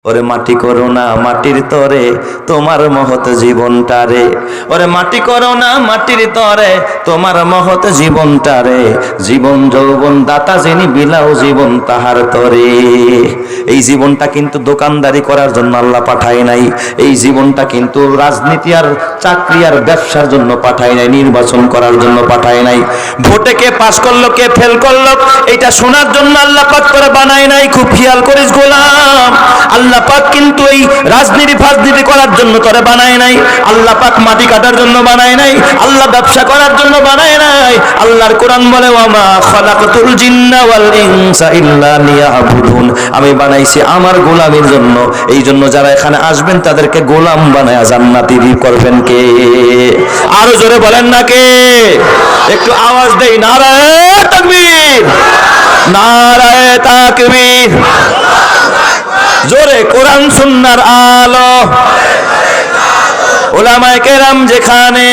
ওরে মাটি করো না মাটির তরে তোমার মহৎ জীবনটারে, ওরে মাটি করো না মাটির তরে তোমার মহৎ জীবনটারে, জীবন যৌবন দাতা যিনি বিলাও জীবন তাহার তরে। এই জীবনটা কিন্তু দোকানদারি করার জন্য আল্লাহ পাঠায় নাই, এই জীবনটা কিন্তু রাজনীতি আর চাকরি আর ব্যবসার জন্য পাঠায় নাই, নির্বাচন করার জন্য পাঠায় নাই, ভোটে কে পাস করলো কে ফেল করলো এটা শোনার জন্য আল্লাহ পাক করে বানায় নাই। খুব খেয়াল করিস গোলাম, আল্লাহ পাক কিন্তু এই রাজনীতি ফাজনীতি করার জন্য তোরে বানায় নাই, আল্লাহ পাক মাটি কাটার জন্য বানায় নাই, আল্লাহ ব্যবসা করার জন্য বানায় নাই। আল্লাহর কোরআন বলে ওয়ামা খালাকতুল জিন্না ওয়াল ইনসা ইল্লা লিয়াবুদুন, আমি বানাইছি আমার গোলামের জন্য, এই জন্য যারা এখানে আসবেন তাদেরকে গোলাম বানায়া জান্নাতি করবেন কে? আরো জোরে বলেন না কে? একটু আওয়াজ দেই, নারায়ে তাকবীর, নারায়ে তাকবীর, জোরে কোরআন সুন্নাহর আলো, উলামায়ে কেরাম যেখানে,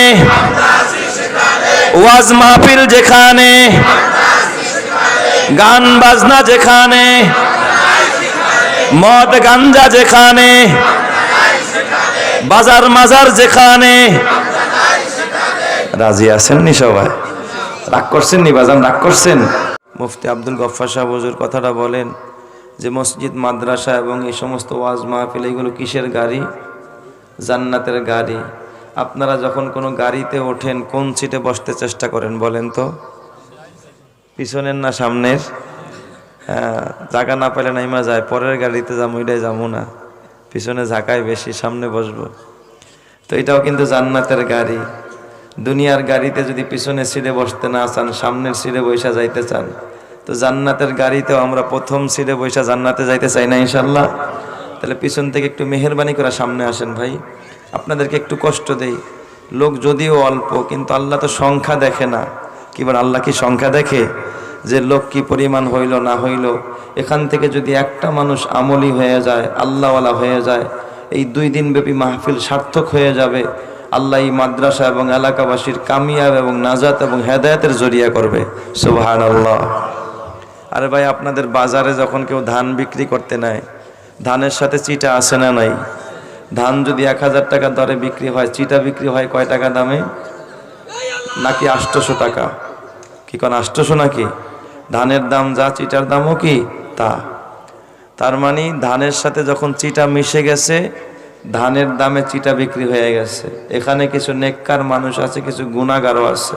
ওয়াজ মাহফিল যেখানে, গান বাজনা যেখানে, মদ গাঞ্জা যেখানে, বাজার মাজার যেখানে। রাজি আছেন নি সবাই? রাগ করছেন নি বাজান? রাগ করছেন? মুফতি আব্দুল গফফার সাহেব হুজুর কথাটা বলেন যে মসজিদ মাদ্রাসা এবং এই সমস্ত ওয়াজ মাহফিল এগুলো কিসের গাড়ি? জান্নাতের গাড়ি। আপনারা যখন কোনো গাড়িতে ওঠেন কোন সিটে বসতে চেষ্টা করেন বলেন তো? পিছনের না সামনের? জায়গা না পেলে নাইমা যায়, পরের গাড়িতে যাবো, ওইটাই যাবো না, পিছনে ঝাঁকায় বেশি, সামনে বসবো। তো এটাও কিন্তু জান্নাতের গাড়ি। দুনিয়ার গাড়িতে যদি পিছনের সিটে বসতে না চান, সামনের সিটে বৈশা যাইতে চান, তো জান্নাতের গাড়িতেও আমরা প্রথম সিটে বৈশা জান্নাতে যাইতে চাই না ইনশাল্লাহ? তাহলে পিছন থেকে একটু মেহেরবানি করে সামনে আসেন ভাই, আপনাদেরকে একটু কষ্ট দেই। লোক যদিও অল্প, কিন্তু আল্লাহ তো সংখ্যা দেখে না। কি বল, আল্লাহ কি সংখ্যা দেখে যে লোক কি পরিমাণ হইল না হইল? এখান থেকে যদি একটা মানুষ আমলি হয়ে যায়, আল্লাহওয়ালা হয়ে যায়, এই 2 দিন ব্যাপী মাহফিল সার্থক হয়ে যাবে। আল্লাহ এই মাদ্রাসা এবং এলাকাবাসীর কামিয়াব এবং নাজাত এবং হেদায়েতের জরিয়া করবে। সুবহানাল্লাহ। আরে ভাই, আপনাদের বাজারে যখন কেউ ধান বিক্রি করতে নেয়, ধানের সাথে চিটা আসে না নাই? ধান যদি 1000 টাকা দরে বিক্রি হয়, চিটা বিক্রি হয় কয় টাকা দামে? নাকি 800 টাকা? কি কোন 800 নাকি? ধানের দাম যা চিটার দামও কি তা। তার মানে ধানের সাথে যখন চিটা মিশে গেছে, ধানের দামে চিটা বিক্রি হয়ে গেছে। এখানে কিছু নেককার মানুষ আছে, কিছু গুনাহগারও আছে।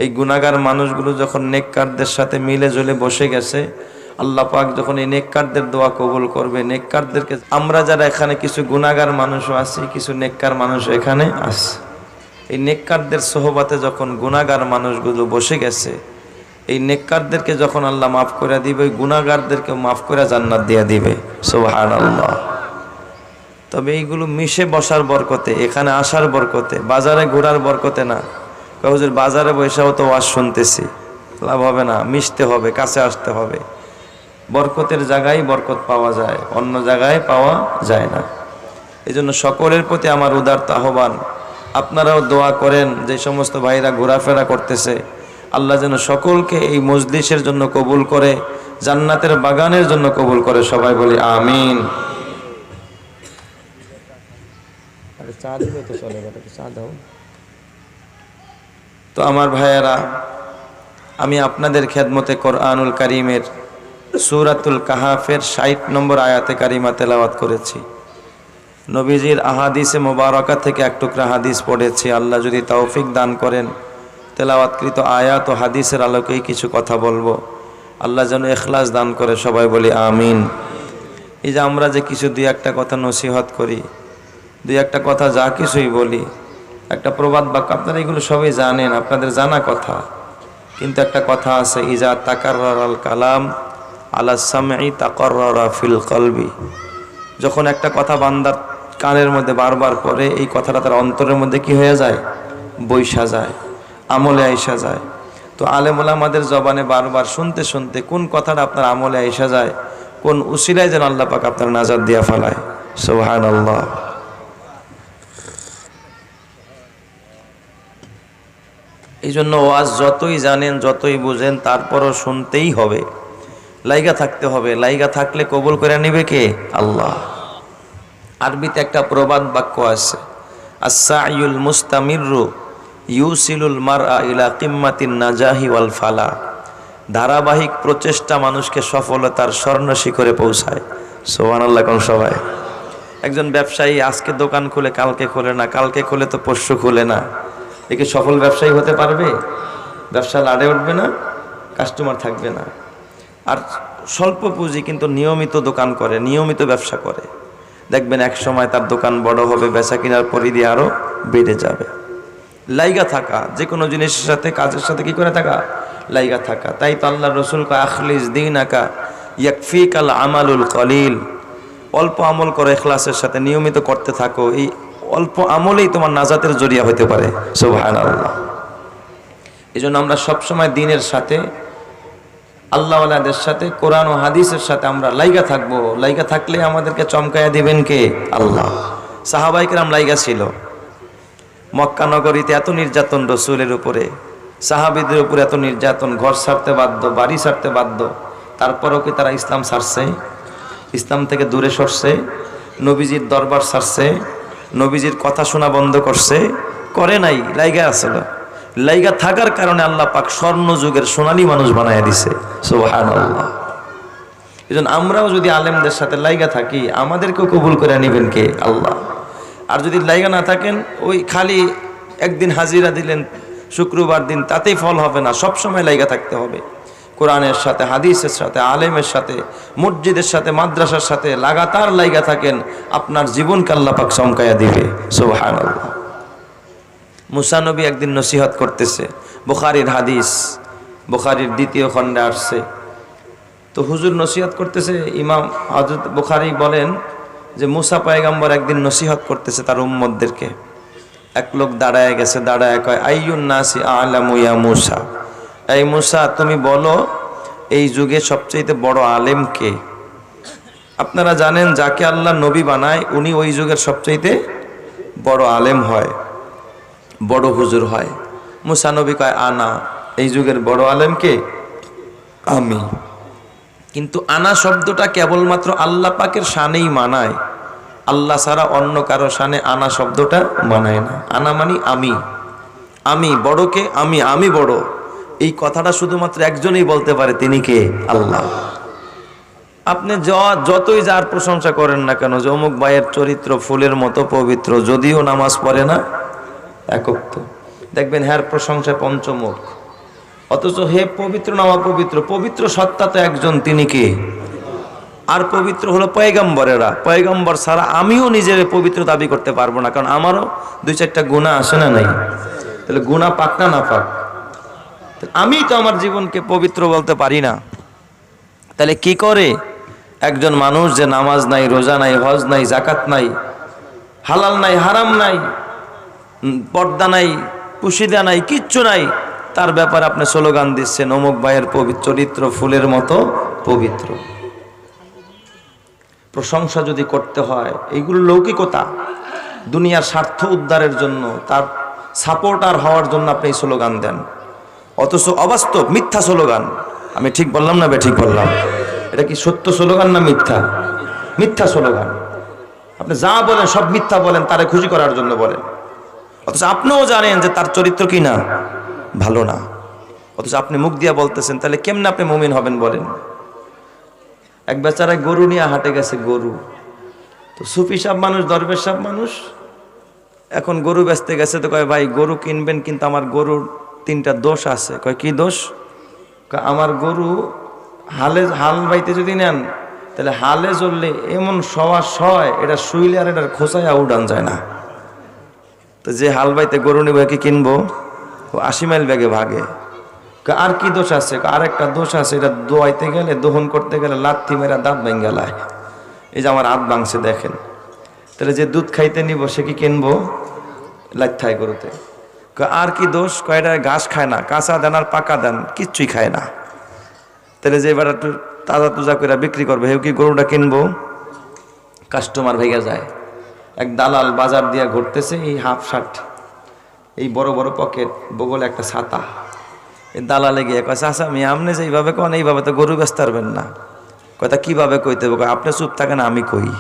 এই গুনাহগার মানুষগুলো যখন নেককারদের সাথে মিলে জ্বলে বসে গেছে, আল্লাহ পাক যখন এই নেককারদের দোয়া কবুল করবে, নেককারদেরকে, আমরা যারা এখানে কিছু গুনাহগার মানুষও আছি, কিছু নেককার মানুষও এখানে আছে, এই নেককারদের সোহবাতে যখন গুনাহগার মানুষগুলো বসে গেছে, এই নেককারদেরকে যখন আল্লাহ মাফ করে দিবে, ওই গুনাহগারদেরকে মাফ করে জান্নাত দিয়ে দিবে। সুবহানাল্লাহ। তবে এইগুলো মিশে বসার বরকতে, এখানে আসার বরকতে, বাজারে ঘোরার বরকতে না। হুজুর বাজারে বৈশাও তো ওয়াজ শুনতেছি, লাভ হবে না, মিশতে হবে, কাছে আসতে হবে। বরকতের জায়গায় বরকত পাওয়া যায়, অন্য জায়গায় পাওয়া যায় না। এই জন্য সকলের প্রতি আমার উদারতা আহ্বান, আপনারাও দোয়া করেন যে সমস্ত ভাইরা ঘোরাফেরা করতেছে, আল্লাহ যেন সকলকে এই মজলিসের জন্য কবুল করে, জান্নাতের বাগানের জন্য কবুল করে। সবাই বলি আমিন। চা দিবে তো চলে, চা দাও। তো আমার ভাইয়েরা, আমি আপনাদের খেদমতে কোরআনুল কারীমের সূরাতুল কাহাফের 60 নম্বর আয়াতে কারিমা তেলাওয়াত করেছি। নবীজির আহাদিসে মোবারকা থেকে এক টুকরা হাদিস পড়েছি। আল্লাহ যদি তৌফিক দান করেন, তেলাওয়াতকৃত আয়াত ও হাদিসের আলোকেই কিছু কথা বলবো। আল্লাহ যেন ইখলাস দান করে। সবাই বলি আমিন। এই যে আমরা যে কিছু 2-1টা কথা নসিহত করি, 2-1টা কথা যা কিছুই বলি, একটা প্রবাদ বাক্য, আপনারা এগুলো সবাই জানেন, আপনাদের জানা কথা, কিন্তু একটা কথা আছে, ইজা তাকাররারাল কালাম আলা সামঈ তাকাররারা ফিল কলবি। যখন একটা কথা বান্দার কানের মধ্যে বারবার পড়ে, এই কথাটা তার অন্তরের মধ্যে কি হয়ে যায়? বৈশা যায়, আমলে আইসা যায়। তো আলেম ওলামাদের জবানে বারবার শুনতে শুনতে কোন কথাটা আপনার আমলে আইসা যায়, কোন উসিলায় যেন আল্লাহ পাক আপনার নাজাত দিয়া ফেলায়। সুবহানাল্লাহ। এই জন্য ওয়াজ যতই জানেন, যতই বুঝেন, তারপরও শুনতেই হবে, লাইগা থাকতে হবে। লাইগা থাকলে কবুল করে নিবে কে? আল্লাহ। আরবিতে একটা প্রবাদ বাক্য আছে, আস-সাইয়ুল মুস্তামিরু ইউসিলুল মারআ ইলা কিম্মাতিন নাজাহি ওয়াল ফালা। ধারাবাহিক প্রচেষ্টা মানুষকে সফলতার স্বর্ণ শিখরে পৌঁছায়। সুবহানাল্লাহ কোন সবাই। একজন ব্যবসায়ী আজকে দোকান খুলে কালকে খোলে না, কালকে খুলে তো পরশু খুলে না, একে সফল ব্যবসায়ী হতে পারবে? ব্যবসা লাড়ে উঠবে না, কাস্টমার থাকবে না। আর স্বল্প পুঁজি কিন্তু নিয়মিত দোকান করে, নিয়মিত ব্যবসা করে, দেখবেন এক সময় তার দোকান বড় হবে, বেচা কিনার পরিধি আরো বেড়ে যাবে। লাইগা থাকা, যে কোনো জিনিসের সাথে, কাজের সাথে কি করে থাকা? লাইগা থাকা। তাই তো আল্লাহ রসুল কয় আখলিস দীনাকা ইয়াকফিকাল আমালুল কলিল। অল্প আমল করে ইখলাসের সাথে নিয়মিত করতে থাকো, এই অল্প আমলেই তোমার নাজাতের জরিয়া হতে পারে। সুবহানাল্লাহ। এই জন্য আমরা সবসময় দিনের সাথে, আল্লাহওয়ালাদের সাথে, কোরআন ও হাদিসের সাথে আমরা লাইগা থাকবো। লাইগা থাকলে আমাদেরকে চমকায়া দিবেন কে? আল্লাহ। সাহাবায়ে কেরাম লাইগা ছিল। মক্কা নগরীতে এত নির্যাতন রসুলের উপরে, সাহাবীদের উপরে এত নির্যাতন, ঘর ছাড়তে বাধ্য, বাড়ি ছাড়তে বাধ্য, তারপরও কি তারা ইসলাম ছাড়ছে? ইসলাম থেকে দূরে সরছে? নবীজির দরবার ছাড়ছে? নবীজির কথা শোনা বন্ধ করছে? করে নাই, লাইগা আসলো। লাইগা থাকার কারণে আল্লাহ পাক স্বর্ণ যুগের সোনালী মানুষ বানায় দিছে। সুবহানাল্লাহ। এজন্য আমরাও যদি আলেমদের সাথে লাইগা থাকি, আমাদেরকেও কবুল করে নেবেন কে? আল্লাহ। আর যদি লাইগা না থাকেন, ওই খালি একদিন হাজিরা দিলেন শুক্রবার দিন, তাতেই ফল হবে না। সব সময় লাইগা থাকতে হবে কোরআনের সাথে, হাদিসের সাথে, আলেমের সাথে, মসজিদের সাথে, মাদ্রাসার সাথে লাগাতার লাইগা থাকেন, আপনার জীবনকে আল্লাহ পাক চমকাইয়া দিবে। সুবহানাল্লাহ। মুসা নবী একদিন নসিহত করতেছে, বুখারীর হাদিস, বুখারীর দ্বিতীয় খণ্ডে আসছে। তো হুজুর নসিহত করতেছে, ইমাম হযরত বুখারী বলেন যে মুসা পয়গম্বর একদিন নসিহত করতেছে তার উম্মতদেরকে। এক লোক দাঁড়ায় গেছে, দাঁড়ায় কয় আইয়ুন নাসি আ'লামু ইয়া মুসা। এই মুসা, তুমি বলো এই যুগে সবচেয়ে বড় আলেম কে? আপনারা জানেন যাকে আল্লাহ নবী বানায় উনি ওই যুগের সবচেয়ে বড় আলেম হয়, বড় হুজুর হয়। মুসা নবী কয় আনা, এই যুগের বড় আলেম কে? আমি। কিন্তু আনা শব্দটা কেবলমাত্র আল্লাহ পাকের শানেই মানায়, আল্লাহ ছাড়া অন্য কারো শানে আনা শব্দটা মানায় না। আনা মানে আমি, আমি বড়কে, আমি বড়, এই কথাটা শুধুমাত্র একজনই বলতে পারে, তিনি কে? আল্লাহ। আপনি যতই যার প্রশংসা করেন না কেন, যে অমুক ভাইয়ের চরিত্র ফুলের মতো পবিত্র, যদিও নামাজ পড়ে না, একক তো দেখবেন হ্যার প্রশংসা পঞ্চমুখ, অথচ হে পবিত্র না অপবিত্র, পবিত্র সত্তা তো একজন, তিনি কে? আর পবিত্র হলো পয়গম্বরেরা। পয়গম্বর ছাড়া আমিও নিজের পবিত্র দাবি করতে পারবো না, কারণ আমারও দুই চারটা গুনাহ আসে না নাই? তাহলে গুনাহ পাক না না পাক? আমি তো আমার জীবনকে পবিত্র বলতে পারি না। তাহলে কি করে একজন মানুষ যে নামাজ নাই, রোজা নাই, হজ নাই, জাকাত নাই, হালাল নাই, হারাম নাই, পর্দা নাই, পুশিদা নাই, কিচ্ছু নাই, তার ব্যাপারে আপনি স্লোগান দিচ্ছেন অমুক ভাইয়ের চরিত্র ফুলের মতো পবিত্র। প্রশংসা যদি করতে হয়, এইগুলো লৌকিকতা, দুনিয়ার স্বার্থ উদ্ধারের জন্য, তার সাপোর্টার হওয়ার জন্য আপনি এই স্লোগান দেন, অথচ অবাস্তব মিথ্যা স্লোগান। আমি ঠিক বললাম না ঠিক বললাম? এটা কি সত্য স্লোগান না মিথ্যা? মিথ্যা স্লোগান। আপনি যা বলেন সব মিথ্যা বলেন, তারে খুশি করার জন্য বলেন, অথচ আপনিও জানেন যে তার চরিত্র কি না, ভালো না, অথচ আপনি মুখ দিয়া বলতেছেন। তাহলে কেমনে আপনি মুমিন হবেন বলেন? এক বেচারায় গরু নিয়ে হাটে গেছে, গরু তো সুফি সাহেব মানুষ, দরবেশ সাহেব মানুষ, এখন গরু বেচতে গেছে। তো কয় ভাই গরু কিনবেন, কিন্তু আমার গরুর 3টা দোষ আছে। কয় কি দোষ? আমার গরু হাল বাইতে যদি নেন, তাহলে হালে চললে এমন সওয়া হয়, এটা শুইলে আর এটার খোঁচায় উড়ান যায় না। তো যে হাল বাইতে গরু নিবে কি কিনবো, 80 মাইল বেগে ভাগে। আর কি দোষ আছে? আর একটা দোষ আছে, এটা দোয়াইতে গেলে, দহন করতে গেলে লাথি মেরা দাঁত ভেঙে লায়। এই যে আমার হাত ভাঙছে দেখেন। তাহলে যে দুধ খাইতে নিব সে কি কিনবো? লাথি গরুতে। আর কি দোষ? কয়টা ঘাস খায় না, কাঁচা দেন আর পাকা দেন কিচ্ছুই খায় না। তাহলে যে এবার একটু তাজা তুজা করে বিক্রি করবে, হেউ কি গরুটা কিনবো? কাস্টমার ভেঙে যায়। এক দালাল বাজার দিয়া ঘুরতেছে, এই হাফ শার্ট, এই বড় বড় পকেট, বগলে একটা ছাতা। এই দালালে গিয়ে কয় চাচা আমি আপনি যে এইভাবে কন, এইভাবে তো গরু বেচতে পারবেন না। কথা কিভাবে কইতে হবে? আপনি চুপ থাকেন, আমি কই।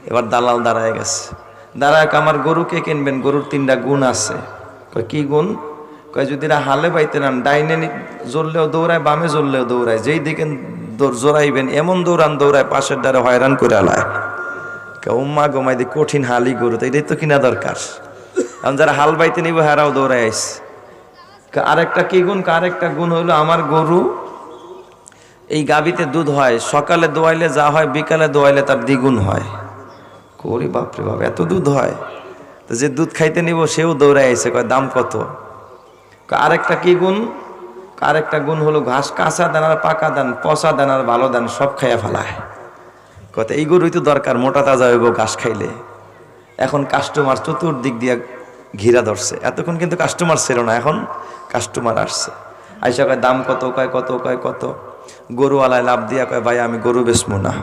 এবার দালাল দাঁড়ায় গেছে, দাঁড়ায় আমার গরু কে কিনবেন? গরুর 3টা গুণ আছে। কয় কি গুণ? কয় যদি হালে বাইতে নেন, ডাইনে জ্বললেও দৌড়ায়, বামে জ্বললেও দৌড়ায়, যেই দিকে জোড়াইবেন এমন দৌড়ায় পাশের দ্বারা হয়রান করে আলায়। উম্মা গোমাই দি কঠিন হালি গরু, তো এটাই তো কিনা দরকার। এখন যারা হাল বাইতে নিব হারাও দৌড়ায় আইস। আরেকটা কি গুণ? আরেকটা গুণ হলো আমার গরু এই গাবিতে দুধ হয়, সকালে দোয়াইলে যা হয় বিকালে দোয়াইলে তার দ্বিগুণ হয়। করি বাপরে বাপ, এত দুধ হয়? তো যে দুধ খাইতে নিব সেও দৌড়ায় আইসে। কয় দাম কত? আরেকটা কি গুণ? আরেকটা গুণ হলো ঘাস, কাঁচা দানার পাকা দান, পচা দানার ভালো দান সব খাইয়া ফেলায়। কথা এই গরুই তো দরকার, মোটা তাজা হইব ঘাস খাইলে। এখন কাস্টমার চতুর্দিক দিয়ে ঘিরা ধরছে, এতক্ষণ কিন্তু কাস্টমার ছিল না, এখন কাস্টমার আসছে। আইসা কয় দাম কত? কয় কত? কয় কত? গরুওয়ালায় লাভ দিয়া কয় ভাই আমি গরু বেচবো না।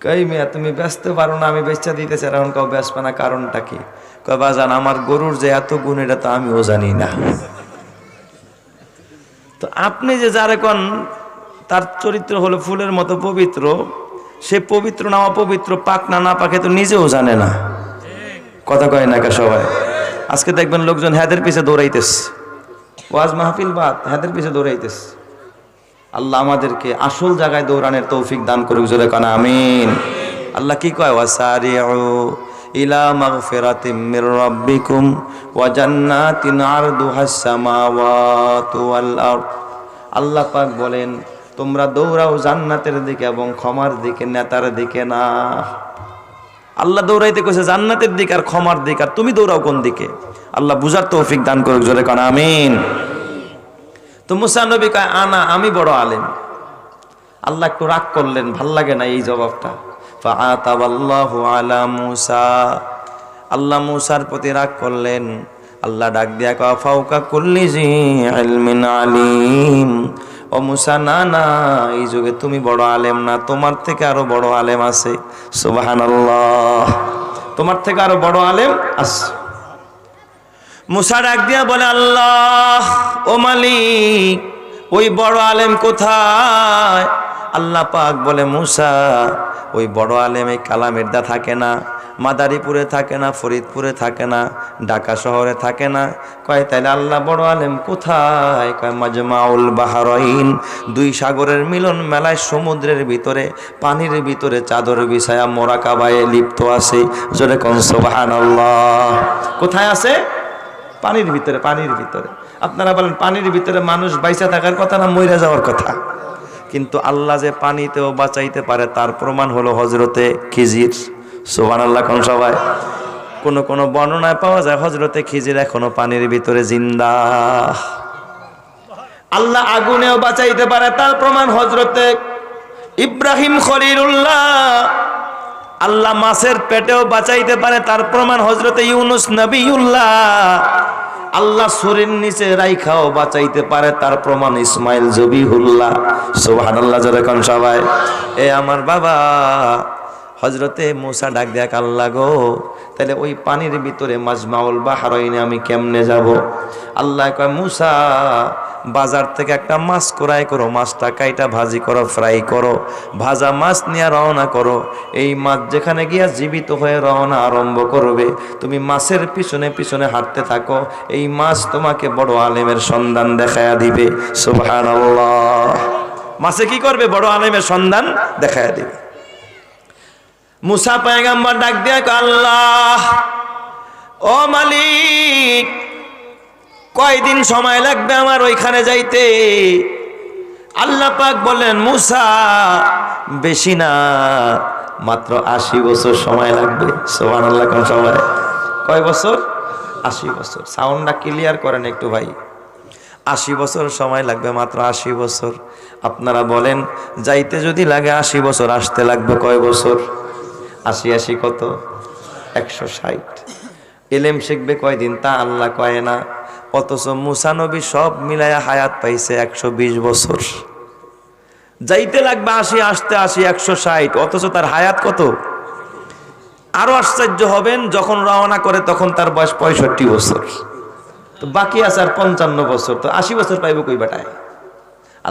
কই মিয়া তুমি বেচতে পারো না, আমি বেচা দিতেছি, এখন কেউ বেচবে না, কারণটা কি? কয় বাজান আমার গরুর যে এত গুণ এটা তো আমিও জানি না। তো আপনি যে যার এখন তার চরিত্র হলো ফুলের মতো পবিত্র, সে পবিত্র না অপবিত্র, পাক না না পাকে তো নিজেও জানে না। কথা কয় না কে সবাই? আজকে দেখবেন লোকজন হ্যাদের পিছে দৌড়াইতেছে, ওয়াজ মাহফিল বাদ হ্যাদের পিছে দৌড়াইতেছে। আল্লাহ আমাদেরকে আসল জায়গায় দৌড়ানোর তৌফিক দান করুক, জোরে কানা আমিন। আল্লাহ কি কয়? ওয়াসারিউ ইলা মাগফিরাতিম মির রাব্বিকুম ওয়া জান্নাতিন আরদুহাস সামাওয়াতু ওয়াল আরদ। আল্লাহ পাক বলেন তোমরা দৌড়াও জান্নাতের দিকে এবং ক্ষমার দিকে, নেতার দিকে না। আল্লাহ দৌড়াইতে কইছে জান্নাতের দিকে আর ক্ষমার দিকে, আর তুমি দৌড়াও কোন দিকে? আল্লাহ বুঝার তৌফিক দান করুক, জোরে কানা আমিন। তো মুসা নবী কয় আমি বড় আলেম। আল্লাহ একটু রাগ করলেন, ভাল লাগে না এই জবাবটা। ফাআতাবাল্লাহু আলা মুসা, আল্লাহ মুসার প্রতি রাগ করলেন। আল্লাহ ডাক দিয়া কয় ফাওকা কুল্লি জি ইলমিন আলিম। ও মুসা না না, এই যুগে তুমি বড় আলেম না, তোমার থেকে আরো বড় আলেম আছে। সুবহানাল্লাহ, তোমার থেকে আরো বড় আলেম আছে। মুসা ডাক দিয়া বলে আল্লাহ ও মালিক, ওই বড় আলেম কোথায়? আল্লাহ পাক বলে মুসা ওই বড় আলেম এই কালামেরদা থাকে না, মাদারীপুরে থাকে না, ফরিদপুরে থাকে না, ঢাকা শহরে থাকে না। কয় তাইলে আল্লাহ বড় আলেম কোথায়? কয় মাজমাউল বাহরাইন, 2 সাগরের মিলন মেলায় সমুদ্রের ভিতরে, পানির ভিতরে চাদর বিছায়া মোরাকাবায়ে লিপ্ত আছে। জোরে কোন সুবহানাল্লাহ। কোথায় আছে? পানির ভিতরে। পানির ভিতরে। আপনারা বলেন পানির ভিতরে মানুষ বাইচা থাকার কথা না মইরা যাওয়ার কথা? কিন্তু আল্লাহ যে পানিতেও বাঁচাইতে পারে তার প্রমাণ হলো হযরতে খিজির। সুবহানাল্লাহ কোন সবাই? কোন বর্ণনায় পাওয়া যায় হযরতে খিজির এখনো পানির ভিতরে জিন্দা। আল্লাহ আগুনেও বাঁচাইতে পারে তার প্রমাণ হযরতে ইব্রাহিম খলিলুল্লাহ। আল্লাহ মাছের পেটেও বাঁচাইতে পারে তার প্রমাণ হযরতে ইউনুস নবিউল্লাহ। আল্লাহ সুরের নিচে রাইখাও বাঁচাইতে পারে তার প্রমাণ ইসমাইল জবিহুল্লাহ। সুবহানাল্লাহ জোরে কোন সবাই? এ আমার বাবা হযরতে মুসা ডাক দেখ আল্লাহ গো, তাহলে ওই পানির ভিতরে মাজমাউল বাহরাইনে আমি কেমনে যাব? আল্লাহ কয় মুসা বাজার থেকে একটা মাছ ক্রয় করো, মাছটা কাইটা ভাজি করো, ফ্রাই করো, ভাজা মাছ নিয়ে রওনা করো। এই মাছ যেখানে গিয়া জীবিত হয়ে রওনা আরম্ভ করবে, তুমি মাছের পিছনে পিছনে হাঁটতে থাকো, এই মাছ তোমাকে বড় আলেমের সন্ধান দেখায়া দিবে। সুবহানাল্লাহ। মাছে কি করবে? বড় আলেমের সন্ধান দেখায়া দিবে। মুসা পয়গম্বর ডাক দিয়া আল্লাহ ও মালিক, কয়দিন সময় লাগবে আমার ওইখানে যাইতে? আল্লাহ পাক বললেন মুসা বেশি না, মাত্র 80 বছর সময় লাগবে। সুবহানাল্লাহ কোন সময়? কয় বছর? 80 বছর। সাউন্ডটা ক্লিয়ার করেন একটু ভাই। 80 বছর সময় লাগবে, মাত্র 80 বছর। আপনারা বলেন যাইতে যদি লাগে 80 বছর, আসতে লাগবে কয় বছর? 80 কত? 160। ইলম শিখবে কয়দিন তা আল্লাহ কয় না, অথচ মুসা নবী সব মিলায়া হায়াত পাইছে 120 বছর। যাইতে লাগবে 80, আসতে 80, 160, অথচ তার হায়াত কত? আরো আশ্চর্য হবেন যখন রওনা করে তখন তার বয়স 65 বছর। তো বাকি আছে আর 55 বছর, তো 80 বছর পাইব কই বেটায়?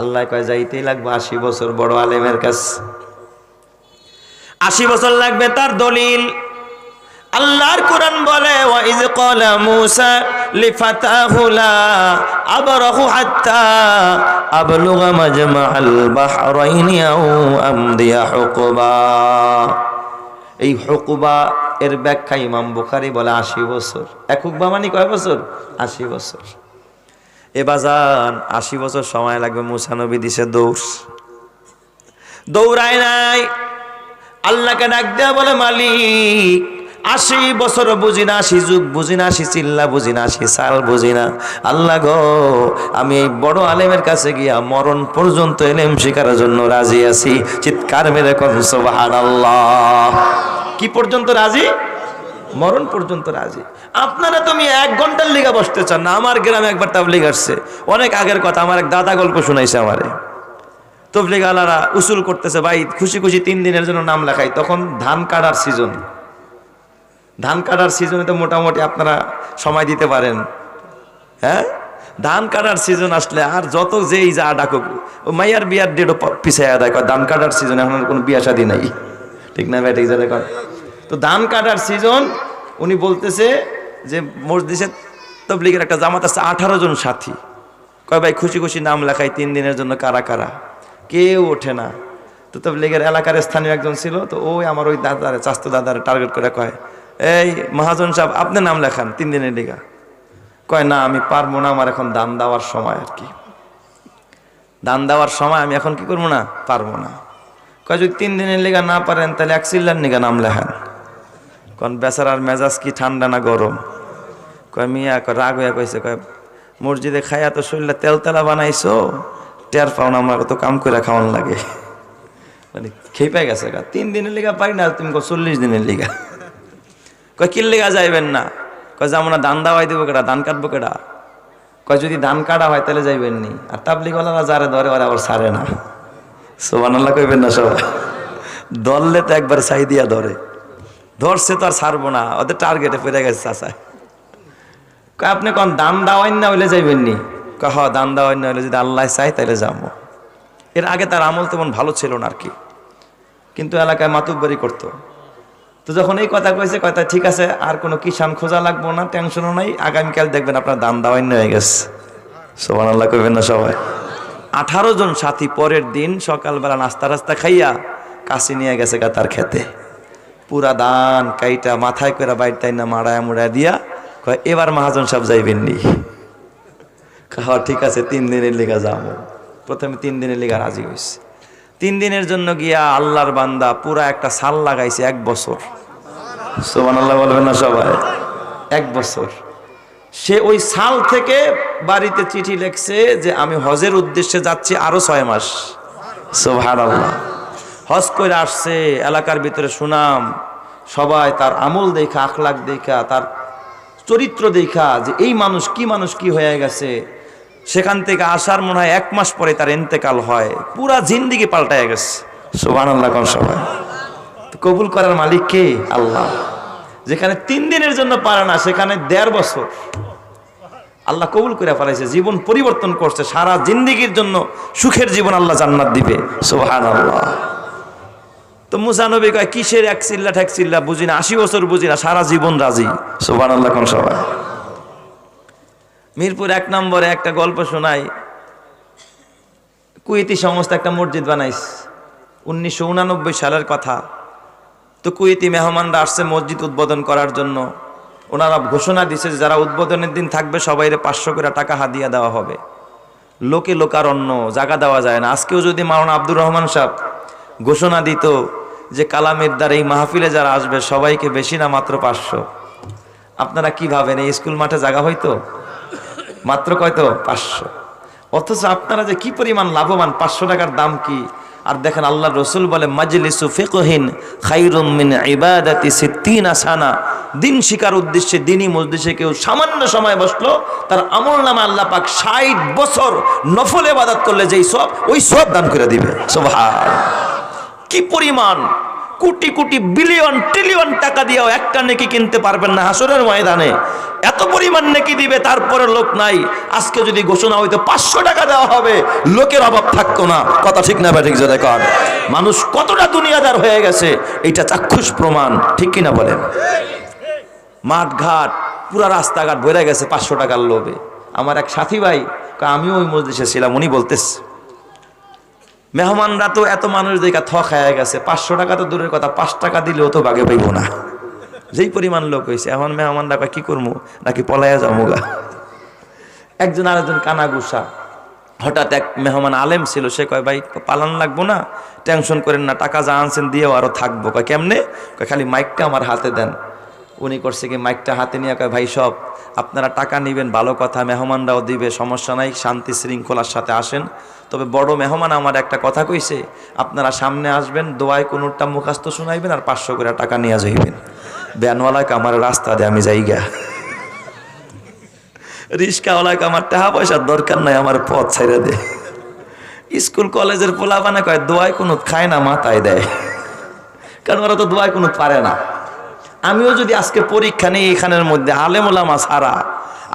আল্লাহ কয় যাইতেই লাগবে 80 বছর বড় আলেমের কাছে। 80 বছর লাগবে তার দলিল আল্লাহর কোরআন বলে ওয়া ইয ক্বালা মূসা লিফাতাহু লা আবরাহু হাত্তা আবলুগা মাজমাআল বাহরাইনি আও আমদিয়া হুকবা। এই হুকবা এর ব্যাখ্যা ইমাম বুখারী বলে 80 বছর। এক হুকবা মানে কয় বছর? 80 বছর। এ বাজান 80 বছর সময় লাগবে। মূসা নবী দিছে দৌড়ায় নাই, আল্লাহকে ডাক দেয়া বলে মালিক 80 বছর বুঝি না, 80 যুগ বুঝি না, 80 চিল্লা বুঝি না, 80 সাল বুঝি না। আল্লাহ গো, আমি এই বড় আলেমের কাছে গিয়া মরণ পর্যন্ত ইলম শিখার জন্য রাজি আছি। চিৎকার মেরে কোন সুবহানাল্লাহ। কি পর্যন্ত রাজি? মরণ পর্যন্ত রাজি। আপনারা তুমি 1 ঘন্টার লিগা বসতে চান না। আমার গ্রামে একবার তাবলীগ আসছে, অনেক আগের কথা, আমার এক দাদা গল্প শুনাইছে আমারে। তাবলীগ আলারা উসুল করতেছে, ভাই খুশি খুশি 3 দিনের জন্য নাম লেখাই। তখন ধান কাটার সিজন, ধান কাটার সিজনে তো মোটামুটি আপনারা সময় দিতে পারেন। হ্যাঁ, ধান কাটার সিজন আসলে আর যত যেই যা ডাকুক, ও মাইয়ার বিয়ার ডেটও পিছাইয়া দেয়। ধান কাটার সিজনে এখন কোনো বিয়া শাদী নাই, ঠিক না ভাই? ঠিক আছে। তো ধান কাটার সিজন, উনি বলতেছে যে মসজিদে তাবলীগের একটা জামাত আছে, 18 জন সাথী। কয় ভাই খুশি খুশি নাম লেখাই 3 দিনের জন্য, কারা কারা? কেউ ওঠে না। তো তাবলীগের এলাকার স্থানীয় একজন ছিল, তো ওই আমার ওই দাদারে, চাস্তো দাদারে টার্গেট করে কয়, এই মহাজন সাহেব আপনি নাম লেখান 3 দিনের লিগা। কয় না আমি পারবো না, আমার এখন দান দেওয়ার সময়, আর কি দান দেওয়ার সময়, আমি এখন কি করবো না, পারবো না। কয় যদি 3 দিনের লিগা না পারেন তাহলে 1 চিল্লার লিগা নাম লেখান। কোন বেচারার মেজাজ কি ঠান্ডা না গরম? কয় মিয়া, রাগ হইয়া কইছে, কয় মসজিদে খাইয়া তো শরীরটা তেলতেলা বানাইছো, টের পাও না আমার তো কাম করে খাওয়ান লাগে। মানে খেয়ে পাই গেছে, 3 দিনের লিগা পারি না, তুমি 40 দিনের লিগা। কয় কিল লিগা যাইবেন না? কয় যাবো না, ধান দাওয়াই দেবো কেডা, ধান কাটবো কেডা? কয় যদি ধান কাটা হয় তাহলে যাইবেন নি। আর তাবলীগওয়ালারা যারে ধরে ওরা আবার ছাড়ে না। সুবহানাল্লাহ কইবেন না সবাই? ধরলে তো একবার ছাই দিয়া ধরে, ধরছে তো আর ছাড়বো না, ওদের টার্গেটে পেরে গেছে চাচায়। কয় আপনি কোন দান দাওয়াইন না হইলে যাইবেন নি? কয় হ, দান দাওয়াইন না হইলে যদি আল্লাহ চাই তাহলে যাবো। এর আগে তার আমল তেমন ভালো ছিল না আর কি, কিন্তু এলাকায় মাতুব্বরি করতো। তো যখন এই কথা কইছে, কথা ঠিক আছে, আর কোনো কিষান খোঁজা লাগবো না, টেনশনও নাই, আগামীকাল দেখবেন আপনার দান দাওয়াইন হয়ে গেছে। সুবহানাল্লাহ কইবেন না সবাই? 18 জন সাথী পরের দিন সকালবেলা নাস্তা রাস্তা খাইয়া কাশি নিয়ে গেছে তার খেতে। পুরা দান কাইটা মাথায় করে বাইরটা না মাড়ায় মুড়ায় দিয়া কয় এবার মহাজন সাহেব যাইবেন নি? ঠিক আছে 3 দিনের লিগা যাবো। প্রথমে 3 দিনের লিগা রাজি হয়েছে। 3 দিনের জন্য গিয়া আল্লাহর বান্দা পুরা একটা সাল লাগাইছে 1 বছর। সুবহানাল্লাহ বলবেন না সবাই? 1 বছর। সে ওই সাল থেকে বাড়িতে চিঠি লিখছে যে আমি হজের উদ্দেশ্যে যাচ্ছি আরো 6 মাস। সুবহানাল্লাহ। হজ করে আসছে, এলাকার ভিতরে সুনাম, সবাই তার আমল দেখা, আখলাক দেখা, তার চরিত্র দেখা যে এই মানুষ কি হয়ে গেছে। সেখান থেকে আসার মনে হয় 1 মাস পরে তার ইন্তেকাল হয়। পুরা জিন্দেগি পাল্টায় গেছে। সুবহানাল্লাহ কোন সবাই? তো কবুল করার মালিক কে? আল্লাহ। যেখানে 3 দিনের জন্য পারে না, সেখানে 1.5 বছর আল্লাহ কবুল করে ফেলাইছে, জীবন পরিবর্তন করছে, সারা জিন্দেগির জন্য সুখের জীবন আল্লাহ জান্নাত দিবে। সুবহানাল্লাহ। তো মুসা নবী কয় কিসের 1 চিল্লা ঠেক চিল্লা বুঝি না, 80 বছর বুঝি না, সারা জীবন রাজি। সুবহানাল্লাহ কোন সবাই? মিরপুর 1 নম্বরে একটা গল্প শোনাই। কুয়েতি সংস্থা একটা মসজিদ বানাইছে, 1989 সালের কথা। তো কুয়েতি মেহমানরা আসছে মসজিদ উদ্বোধন করার জন্য। ওনারা ঘোষণা দিছে যারা উদ্বোধনের দিন থাকবে সবাইরে 500 করে টাকা হাদিয়া দেওয়া হবে। লোকে লোকারণ্য, জায়গা দেওয়া যায় না। আজকেও যদি মাওলানা আব্দুর রহমান সাহেব ঘোষণা দিত যে কালামের দ্বারা এই মাহফিলে যারা আসবে সবাইকে বেশি না মাত্র 500, আপনারা কি ভাবেন এই স্কুল মাঠে জায়গা হইতো? মাত্র কয়তো? 500। অথচ আপনারা যে কি পরিমাণ লাভবান, 500 টাকার দাম কি? আর দেখেন আল্লাহর রাসূল বলে মাজলিসু ফিকহিন খায়রুম মিন ইবাদাতি 60 সানা। দিন শিকার উদ্দেশ্যে দিনই মজলিসে কেউ সামান্য সময় বসলো, তার আমলনামা আল্লাহ পাক 60 বছর নফল ইবাদত করলে যেই সব, ওই সব দান করে দিবে। সুবহান! কি পরিমাণ কোটি কোটি বিলিয়ন ট্রিলিয়ন টাকা দিয়েও একটা নেকি কিনতে পারবেন না হাসরের ময়দানে। এত পরিমাণ নেকি দিবে, তারপরে লোক নাই। আজকে যদি ঘোষণা হইতো 500 টাকা দেওয়া হবে, লোকের অভাব থাকতো না। কথা ঠিক না ঠিক জোরে কর। মানুষ কতটা দুনিয়াদার হয়ে গেছে এটা চাক্ষুষ প্রমাণ, ঠিক কিনা বলেন? মাঠ ঘাট পুরা রাস্তাঘাট ভরে গেছে 500 টাকার লোভে। আমার এক সাথী ভাই, আমিও ওই মজলিসে ছিলাম, উনি বলতেছে মেহমানরা তো এত মানুষ দেখা খায় গেছে, 500 টাকা তো দূরের কথা, 5 টাকা দিলেও তো বাগে পাইব না, যেই পরিমাণ লোক হয়েছে। এখন মেহমানরা কি করবো, নাকি পলাইয়া যাবো গা। একজন আরেকজন কানা গুসা। হঠাৎ এক মেহমান আলেম ছিল, সে কয় ভাই পালান লাগবো না, টেনশন করেন না, টাকা যা আনছেন দিয়েও আরো থাকবো। কয় কেমনে? কয় খালি মাইকটা আমার হাতে দেন। উনি করছে কি মাইকটা হাতে নিয়ে কয় ভাই সব আপনারা টাকা নেবেন ভালো কথা, মেহমানরাও দিবে, সমস্যা নাই, শান্তি শৃঙ্খলার সাথে আসেন। তবে বড় মেহমান আমার একটা কথা কইছে, আপনারা সামনে আসবেন, দোয়ায় কোনোটা মুখাস্ত শোনাইবেন আর 500 করে টাকা নিয়ে যাইবেন। ব্যানওয়ালাকে আমার রাস্তা দিয়ে আমি যাইগা, রিস্কাওয়ালাকে আমার টাকা পয়সার দরকার নাই, আমার পথ ছেড়ে দে। স্কুল কলেজের পোলাপানে কয় দোয়ায় কোনো খায় না, মাথায় দেয়, কারণ ওরা তো দোয়ায় কোনো পারে না। আমিও যদি আজকে পরীক্ষা নেই এখানের মধ্যে আলেম ওলামা ছাড়া,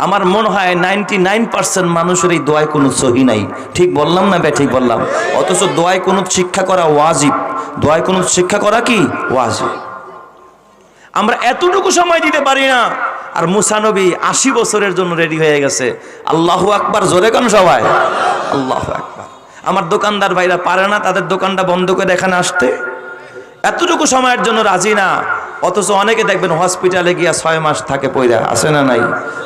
আমার মনে হয় 99% মানুষের এই দোয়ায় কোনো সহি নাই। ঠিক বললাম না ঠিক বললাম? অথচ দোয়ায় কোনো শিক্ষা করা ওয়াজিব, দোয়ায় কোনো শিক্ষা করা কি ওয়াজিব। আমরা এতটুকু সময় দিতে পারি না। আর মুসা নবী 80 বছরের জন্য রেডি হয়ে গেছে। আল্লাহু আকবার, জোরে কোন সবাই আল্লাহু আকবার। আমার দোকানদার ভাইরা পারে না তাদের দোকানটা বন্ধ করে এখানে আসতে, এতটুকু সময়ের জন্য রাজি না। অথচ অনেকে দেখবেন হসপিটালে গিয়া 6 মাস থাকে পয়রা, আছে না নাই?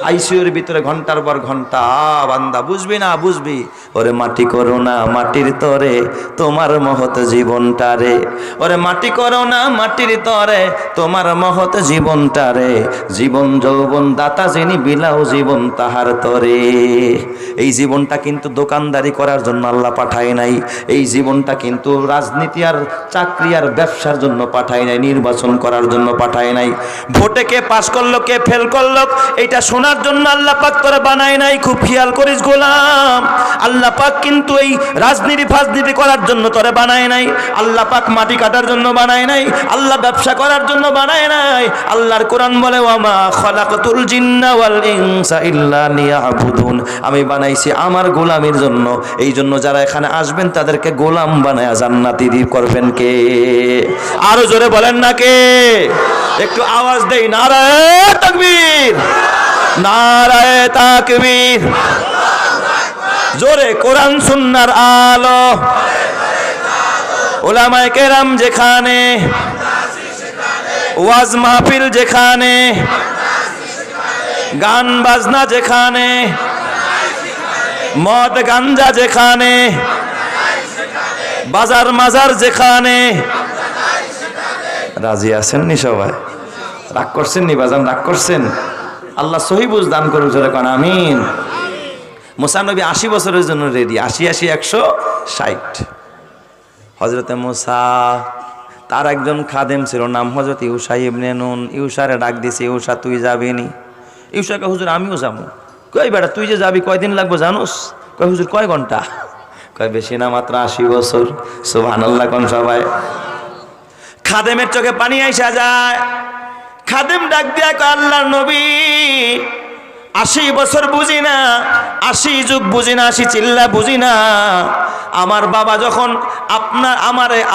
আইসিইউর ভিতরে ঘন্টার পর ঘন্টা। বান্দা বুঝবি না, বুঝবি। ওরে মাটি করো না মাটির তরে তোমার মহৎ জীবনটা রে, ওরে মাটি করো না মাটির তরে তোমার মহৎ জীবনটা রে, জীবন যৌবন দাতা যিনি বিলাও জীবন তাহার তরে। এই জীবনটা কিন্তু দোকানদারি করার জন্য আল্লাহ পাঠায় নাই, এই জীবনটা কিন্তু রাজনীতি আর চাকরি আর ব্যবসার জন্য পাঠায় নাই, নির্বাচন করার জন্য পাঠায় নাই, ভোটে কে পাস করলো কে ফেল করলো এটা শোনার জন্য আল্লাহ পাক তোরে বানায় নাই। খুব খেয়াল করিস গোলাম, আল্লাহ পাক কিন্তু এই রাজনীতি ফাজনীতি করার জন্য তোরে বানায় নাই, আল্লাহ পাক মাটি কাটার জন্য বানায় নাই, আল্লাহ ব্যবসা করার জন্য বানায় নাই। আল্লাহর কোরআন বলে ওয়ামা খালাকতুল জিন্না ওয়াল ইনসা ইল্লা লিয়াবুদুন, আমি বানাইছি আমার গোলামির জন্য। এই জন্য যারা এখানে আসবেন তাদেরকে গোলাম বানায়া জান্নাতি করবেন কে? আরো জোরে বলেন না কে? একটু আওয়াজ দেই, নারায়ে তাকবীর, নারায়ে তাকবীর। জোরে কোরআন সুন্নাহর আলো, উলামায়ে কেরাম যেখানে, ওয়াজ মাহফিল যেখানে, গান বাজনা যেখানে, মদ গাঞ্জা যেখানে, বাজার মাজার যেখানে। রাজি আছেন নি সবাই? রাগ করছেন নি বাজান? রাগ করছেন? আল্লাহ সহি বুঝ দান করুক, জোরে কোন আমিন। মুসা নবী 80 বছরের জন্য রেডি, 80 160। হযরতে মুসা, তার একজন খাদেম ছিল, নাম হযরত ইউশা ইবনে নুন। ইউশারে ডাক দিছে, ইউশা তুই যাবি নি? ইউশাকে হুজুর আমিও যাবো। কই বেটা তুই যে যাবি কয়দিন লাগবে জানোস? কয় হুজুর কয় ঘন্টা? কয় বেশি না, মাত্র 80 বছর। সুবহানাল্লাহ কোন সবাই। খাদেমের চোখে পানি আইসা যায়। খাদেম ডাক দিয়া কয় আল্লাহর নবী 80 বছর বুঝি না, 80 যুগ বুঝি না, 80 চিল্লা বুঝি না। আমার বাবা যখন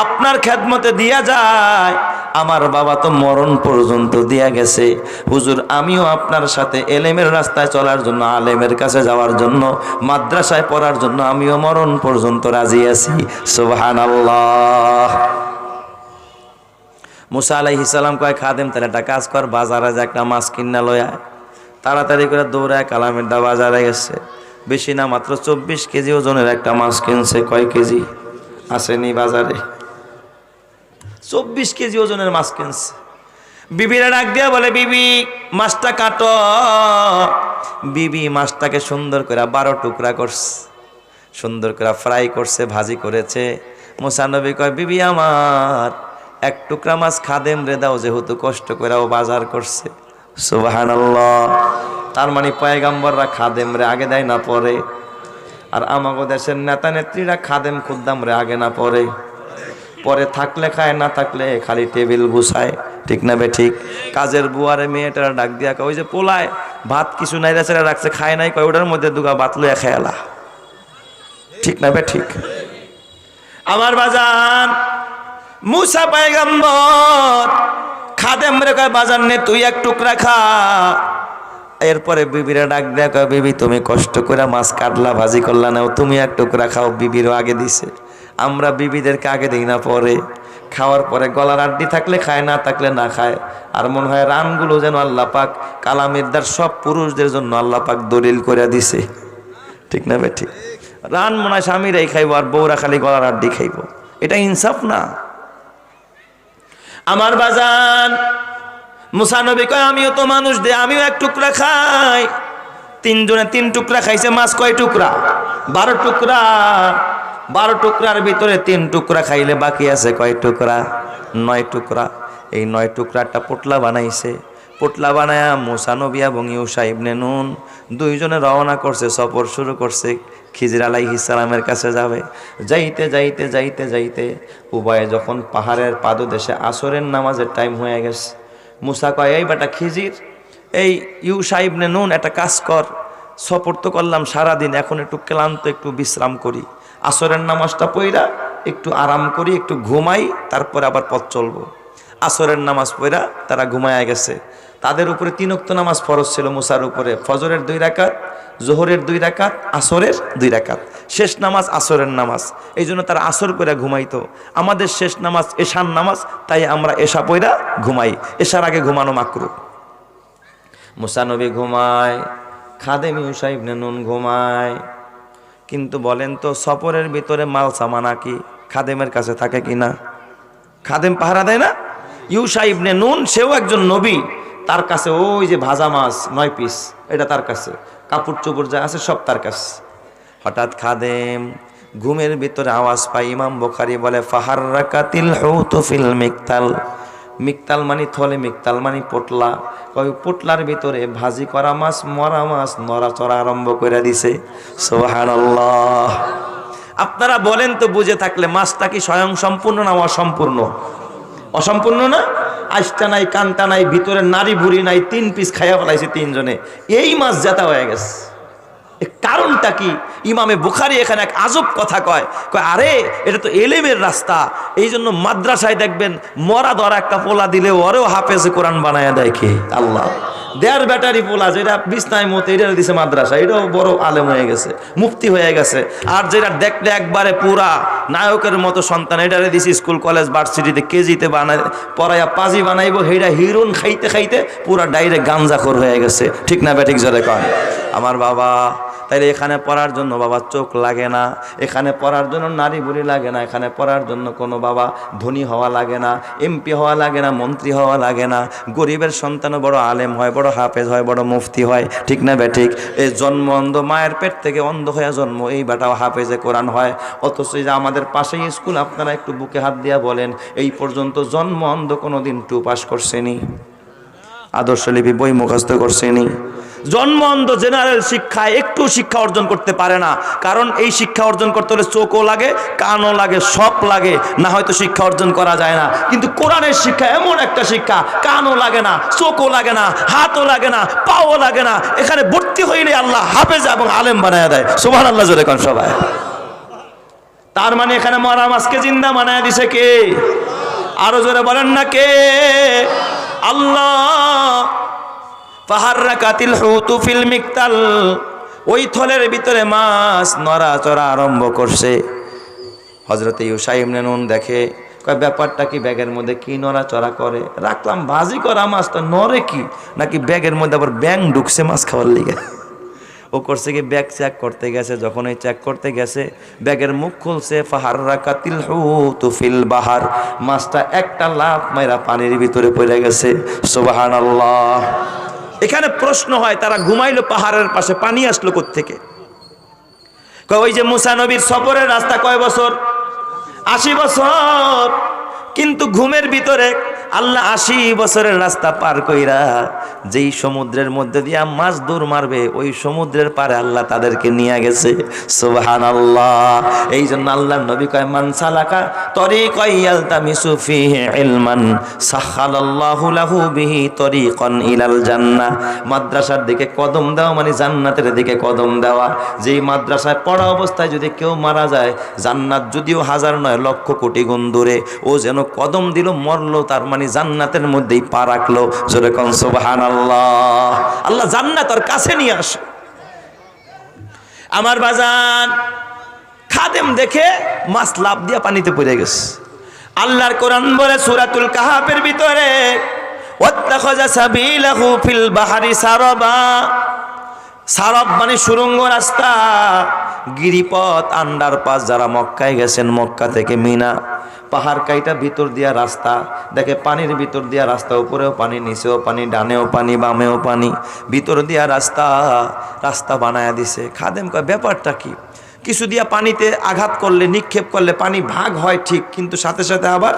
আপনার খেদমতে দিয়া যায়, আমার বাবা তো মরণ পর্যন্ত দিয়া গেছে। হুজুর আমিও আপনার সাথে এলেমের রাস্তায় চলার জন্য, আলেমের কাছে যাওয়ার জন্য, মাদ্রাসায় পড়ার জন্য আমিও মরণ পর্যন্ত রাজি আছি। সুবহানাল্লাহ। মুসা আলাইহিস সালাম কয় খাদেম তাহলে একটা কাজ কর, বাজারে যা একটা মাছ কিনা লয়া। তাড়াতাড়ি করে দৌড়ায় কালামের দা বাজারে গেছে। বেশি না, মাত্র 24 কেজি ওজনের একটা মাছ কিনছে। কয় কেজি আসেনি বাজারে? 24 কেজি ওজনের মাছ কিনছে। বিবিরা ডাক দিয়া বলে বিবি মাছটা কাটো। বিবি মাছটাকে সুন্দর করে 12 টুকরা করছে, সুন্দর করে ফ্রাই করছে, ভাজি করেছে। মুসা নবী কয় বিবি আমার এক টুকরা মাছ খাদেম রে দাও, যেহেতু কষ্ট করে ও বাজার করছে। সুবহানাল্লাহ। তার মানে পয়গাম্বররা খাদেম রে আগে দেয় না পরে, আর আমাগো দেশের নেতা নেত্রীরা খাদেম খুদ্দাম রে আগে না পরে। পরে থাকলে খায়, না থাকলে খালি টেবিল গুছায়, ঠিক না বে ঠিক? কাজের বুয়ারে মেয়েটারা ডাক দিয়া কয়, ওই যে পোলায় ভাত কিছু নাইরা ছেড়ে রাখছে, খায় নাই, কয় ওটার মধ্যে দুগা ভাত লইয়া খেয়ালা, ঠিক না বে ঠিক? আমার বাজান মুসা পয়গম্বর খাদেম রে কয়, বাজান নে তুই এক টুকরা খা। এরপরে বিবিরা ডাক দেয়া কয়, বিবি তুমি কষ্ট করে মাছ কাটলা, ভাজি করলা, নাও তুমি এক টুকরা খাও। বিবিরও আগে দিছে। আমরা বিবিদেরকে আগে দিই না, পরে খাওয়ার পরে গলার আড্ডি থাকলে খায়, না থাকলে না খায়। আর মনে হয় রানগুলো যেন আল্লাহ পাক কালামিরদার সব পুরুষদের জন্য আল্লাহ পাক দলিল করে দিছে, ঠিক না বেঠি? রান মনে হয় স্বামীরাই খাইব আর বউরা খালি গলার আড্ডি খাইব, এটা ইনসাফ না। আমার বাজান মুসা নবী কয়, আমিও তো মানুষ দে, আমিও এক টুকরা খাই। তিনজনে 3 টুকরা খাইছে। মাছ কয় টুকরা? 12 টুকরা। 12 টুকরার ভিতরে 3 টুকরা খাইলে বাকি আছে কয় টুকরা? 9 টুকরা। এই 9 টুকরাটা পোটলা বানাইছে। পোটলা বানায়া মুসা নবী এবং ইউশা ইবনে নুন দুইজনে রওনা করছে, সফর শুরু করছে, খিজির আলাইহিস সালামের কাছে যাবে। যাইতে যাইতে যাইতে যাইতে উভয়ে যখন পাহাড়ের পাদদেশে আসরের নামাজের টাইম হয়ে গেছে, মুসা কয়, এই বেটা খিজির, এই ইউশা ইবনে নুন, একটা কাজ কর, সফর তো করলাম সারাদিন, এখন একটু ক্লান্ত, একটু বিশ্রাম করি, আসরের নামাজটা পড়া একটু আরাম করি, একটু ঘুমাই, তারপর আবার পথ চলবো। আসরের নামাজ পড়া তারা ঘুমায় গেছে। তাদের উপরে 3 ওয়াক্ত নামাজ ফরজ ছিল মুসার উপরে, ফজরের 2 রাকাত, জোহরের 2 রাকাত, আসরের 2 রাকাত। শেষ নামাজ আসরের নামাজ, এই জন্য তারা আসর পড়া ঘুমাইতো। আমাদের শেষ নামাজ এশার নামাজ, তাই আমরা এশা পড়া ঘুমাই। এশার আগে ঘুমানো মাকরুহ। মুসা নবী ঘুমায়, খাদেম ইউশা ইবনে নুন ঘুমায়। কিন্তু বলেন তো, সফরের ভিতরে মাল সামানা কি খাদেমের কাছে থাকে কিনা? খাদেম পাহারা দেয় না? ইউশা ইবনে নুন সেও একজন নবী, তার কাছে ওই যে ভাজা মাছ 9 পিস, এটা তার কাছে, কাপড় চোপড় যা আছে সব তার কাছে। হঠাৎ খাদেম ঘুমের ভিতরে আওয়াজ পায়। ইমাম বুখারী বলে, ফাহাররাকাতিল হুতু ফিল মিকতাল। মিকতাল মানে থলে, মিকতাল মানে পোটলা। ওই পোটলার ভিতরে ভাজি করা মাছ, মরা মাছ নড়াচড়া আরম্ভ করে দিছে। সুবহানাল্লাহ। আপনারা বলেন তো, বুঝে থাকলে, মাছটা কি স্বয়ং সম্পূর্ণ না অসম্পূর্ণ? অসম্পূর্ণ না? আইসটা নাই, কানটা নাই, ভিতরে নারী বুড়ি নাই, 3 পিস খাইয়া ফেলাইছে 3 জনে। এই মাছ জেতা হয়ে গেছে। কারণটা কি? ইমামে বুখারী এখানে এক আজব কথা কয়, আরে এটা তো এলেমের রাস্তা, এই জন্য মাদ্রাসায় দেখবেন মরা ধরা একটা পোলা দিলে ওরেও হাফেজে কোরআন বানায় দেয় কে? আল্লাহ। দেড় ব্যাটারি পোলা যেটা বিছনায় মতো, এটা দিছে মাদ্রাসা, এটাও বড় আলেম হয়ে গেছে, মুফতি হয়ে গেছে। আর যেটা দেখলে একবারে পুরা নায়কের মতো সন্তান, এটারে দিছি স্কুল কলেজ ভার্সিটিতে কেজিতে বানায় পড়াইয়া পাজি বানাইবো, হেটা হিরোন খাইতে খাইতে পুরা ডাইরেক্ট গাঞ্জাখোর হয়ে গেছে, ঠিক না ব্যাটিক জোরে কয়? আমার বাবা, তাইলে এখানে পড়ার জন্য বাবা চোখ লাগে না, এখানে পড়ার জন্য নারী বুড়ি লাগে না, এখানে পড়ার জন্য কোনো বাবা ধনী হওয়া লাগে না, এমপি হওয়া লাগে না, মন্ত্রী হওয়া লাগে না। গরিবের সন্তানও বড় আলেম হয়, বড় হাফেজ হয়, বড় মুফতি হয়, ঠিক না ব্যাঠিক? এই জন্ম অন্ধ, মায়ের পেট থেকে অন্ধ হয়ে জন্ম, এই বেটাও হাফেজে কোরআন হয়। অথচ যে আমাদের পাশেই স্কুল, আপনারা একটু বুকে হাত দিয়া বলেন, এই পর্যন্ত জন্ম অন্ধ কোনোদিন 2 পাস করছেনি? আদর্শ লিপি বই মুখস্থ করছেনি? জন্ম অন্ধ জেনারেল শিক্ষায় একটু শিক্ষা অর্জন করতে পারে না, কারণ এই শিক্ষা অর্জন করতে হলে চোখও লাগে, কানও লাগে, সব লাগে, না হয়তো শিক্ষা অর্জন করা যায় না। কিন্তু কোরআনের শিক্ষা এমন একটা শিক্ষা, কানও লাগে না, চোখও লাগে না, হাতও লাগে না, পাও লাগে না, এখানে ভর্তি হইলে আল্লাহ হাফেজ এবং আলেম বানায় দেয়। সুবহানাল্লাহ জোরে কোন সবাই। তার মানে এখানে মরা মাছকে জিন্দা বানায় দিছে কে? আরো জোরে বলেন না কে? আল্লাহ। ফাহাররাকাতিল হুতু ফিল মিকতাল, ওই থলের ভিতরে মাছ নড়াচড়া আরম্ভ করছে। হযরত ইউশা ইবনে নুন দেখে, কয় ব্যাপারটা কি, ব্যাগের মধ্যে কি নড়াচড়া করে? রাখলাম ভাজি করা মাছটা, নড়ে কি? নাকি ব্যাগের মধ্যে আবার ব্যাং ঢুকছে মাছ খাওয়ার লিগে? ও করছে কি, ব্যাগ চেক করতে গেছে, যখন এই চেক করতে গেছে ব্যাগের মুখ খুলছে, ফাহাররাকাতিল হুতু ফিল বাহার, মাছটা একটা লাফ মাইরা পানির ভিতরে পড়ে গেছে। সুবহানাল্লাহ। এখানে প্রশ্ন হয়, তারা ঘুমাইলো পাহাড়ের পাশে, পানি আসলো কোত্থেকে? ওই যে মুসা নবীর সফরের রাস্তা কয় বছর? 80 বছর। কিন্তু ঘুমের ভিতরে আল্লাহ 80 বছরের রাস্তা পার কইরা যেই সমুদ্রের মধ্যে দিয়া মাছ দৌড় মারবে ওই সমুদ্রের পারে আল্লাহ তাদেরকে নিয়ে গেছে। সুবহানাল্লাহ। এই জন্য আল্লাহর নবী কয় মান সালাকা তরিকান ইয়ালতামিসু ফিহি ইলমান সাখালাল্লাহু লাহু বিহি তরিকান ইলাল জান্নাহ। মাদ্রাসার দিকে কদম দেওয়া মানে জান্নাতের দিকে কদম দেওয়া। যেই মাদ্রাসায় পড়া অবস্থায় যদি কেউ মারা যায়, জান্নাত যদিও হাজার নয় লক্ষ কোটি গুণ দূরে, ও যেন কদম দিল মরলো, তার মানে জান্নাতের মধ্যেই পা রাখলো। জোরে কোন সুবহানাল্লাহ। আল্লাহ জান্নাত আর কাছে নিয়ে আসে। আমার বাজান খাদেম দেখে মাছ লাফ দিয়া পানিতে পড়ে গেছে। আল্লাহর কোরআন বলে সূরাতুল কাহাফের ভিতরে ওয়াত্তাখাযা সাবিলাহু ফিল বাহরি সারাবা। সারাব মানে সুরঙ্গ রাস্তা, গিরিপথ, আন্ডারপাস। যারা মক্কায় গেছেন, মক্কা থেকে মিনা পাহাড় কাইটা ভিতর দিয়া রাস্তা দেখে, পানির ভিতর দিয়া রাস্তা, উপরেও পানি নিচেও পানি, ডানেও পানি বামেও পানি, ভিতর দিয়া রাস্তা রাস্তা বানায়া দিছে। খাদেম কয় ব্যাপারটা কি? কিছু দিয়া পানিতে আঘাত করলে, নিক্ষেপ করলে পানি ভাগ হয় ঠিক, কিন্তু সাথে সাথে আবার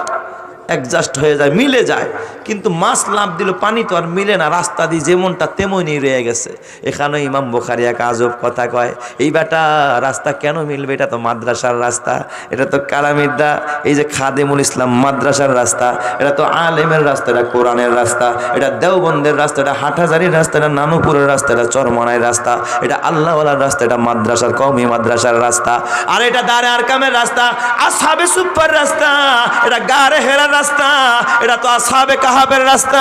অ্যাডজাস্ট হয়ে যায়, মিলে যায়। কিন্তু মাছ লাভ দিল, পানি তো আর মিলে না, রাস্তা দিয়ে যেমনটা তেমনই রয়ে গেছে। এখানে ইমাম বুখারী এক আজব কথা কয়, এই বেটা রাস্তা কেন মিলবে? এটা তো মাদ্রাসার রাস্তা, এটা তো কালামিদ্দা, এই যে খাদেমুল ইসলাম মাদ্রাসার রাস্তা, এটা তো আলেমের রাস্তা, এটা কোরআনের রাস্তা, এটা দেওবন্দের রাস্তা, এটা হাটহাজারির রাস্তা, এটা নানুপুরের রাস্তা, এটা চরমনাইয়ের রাস্তা, এটা আল্লাহওয়ালার রাস্তা, এটা মাদ্রাসার কওমি মাদ্রাসার রাস্তা, আর এটা দারে আরকামের রাস্তা, আসহাবে সুফফার রাস্তা, এটা গারে হেরার রাস্তা, এটা তো আসহাবে কাহাবের রাস্তা।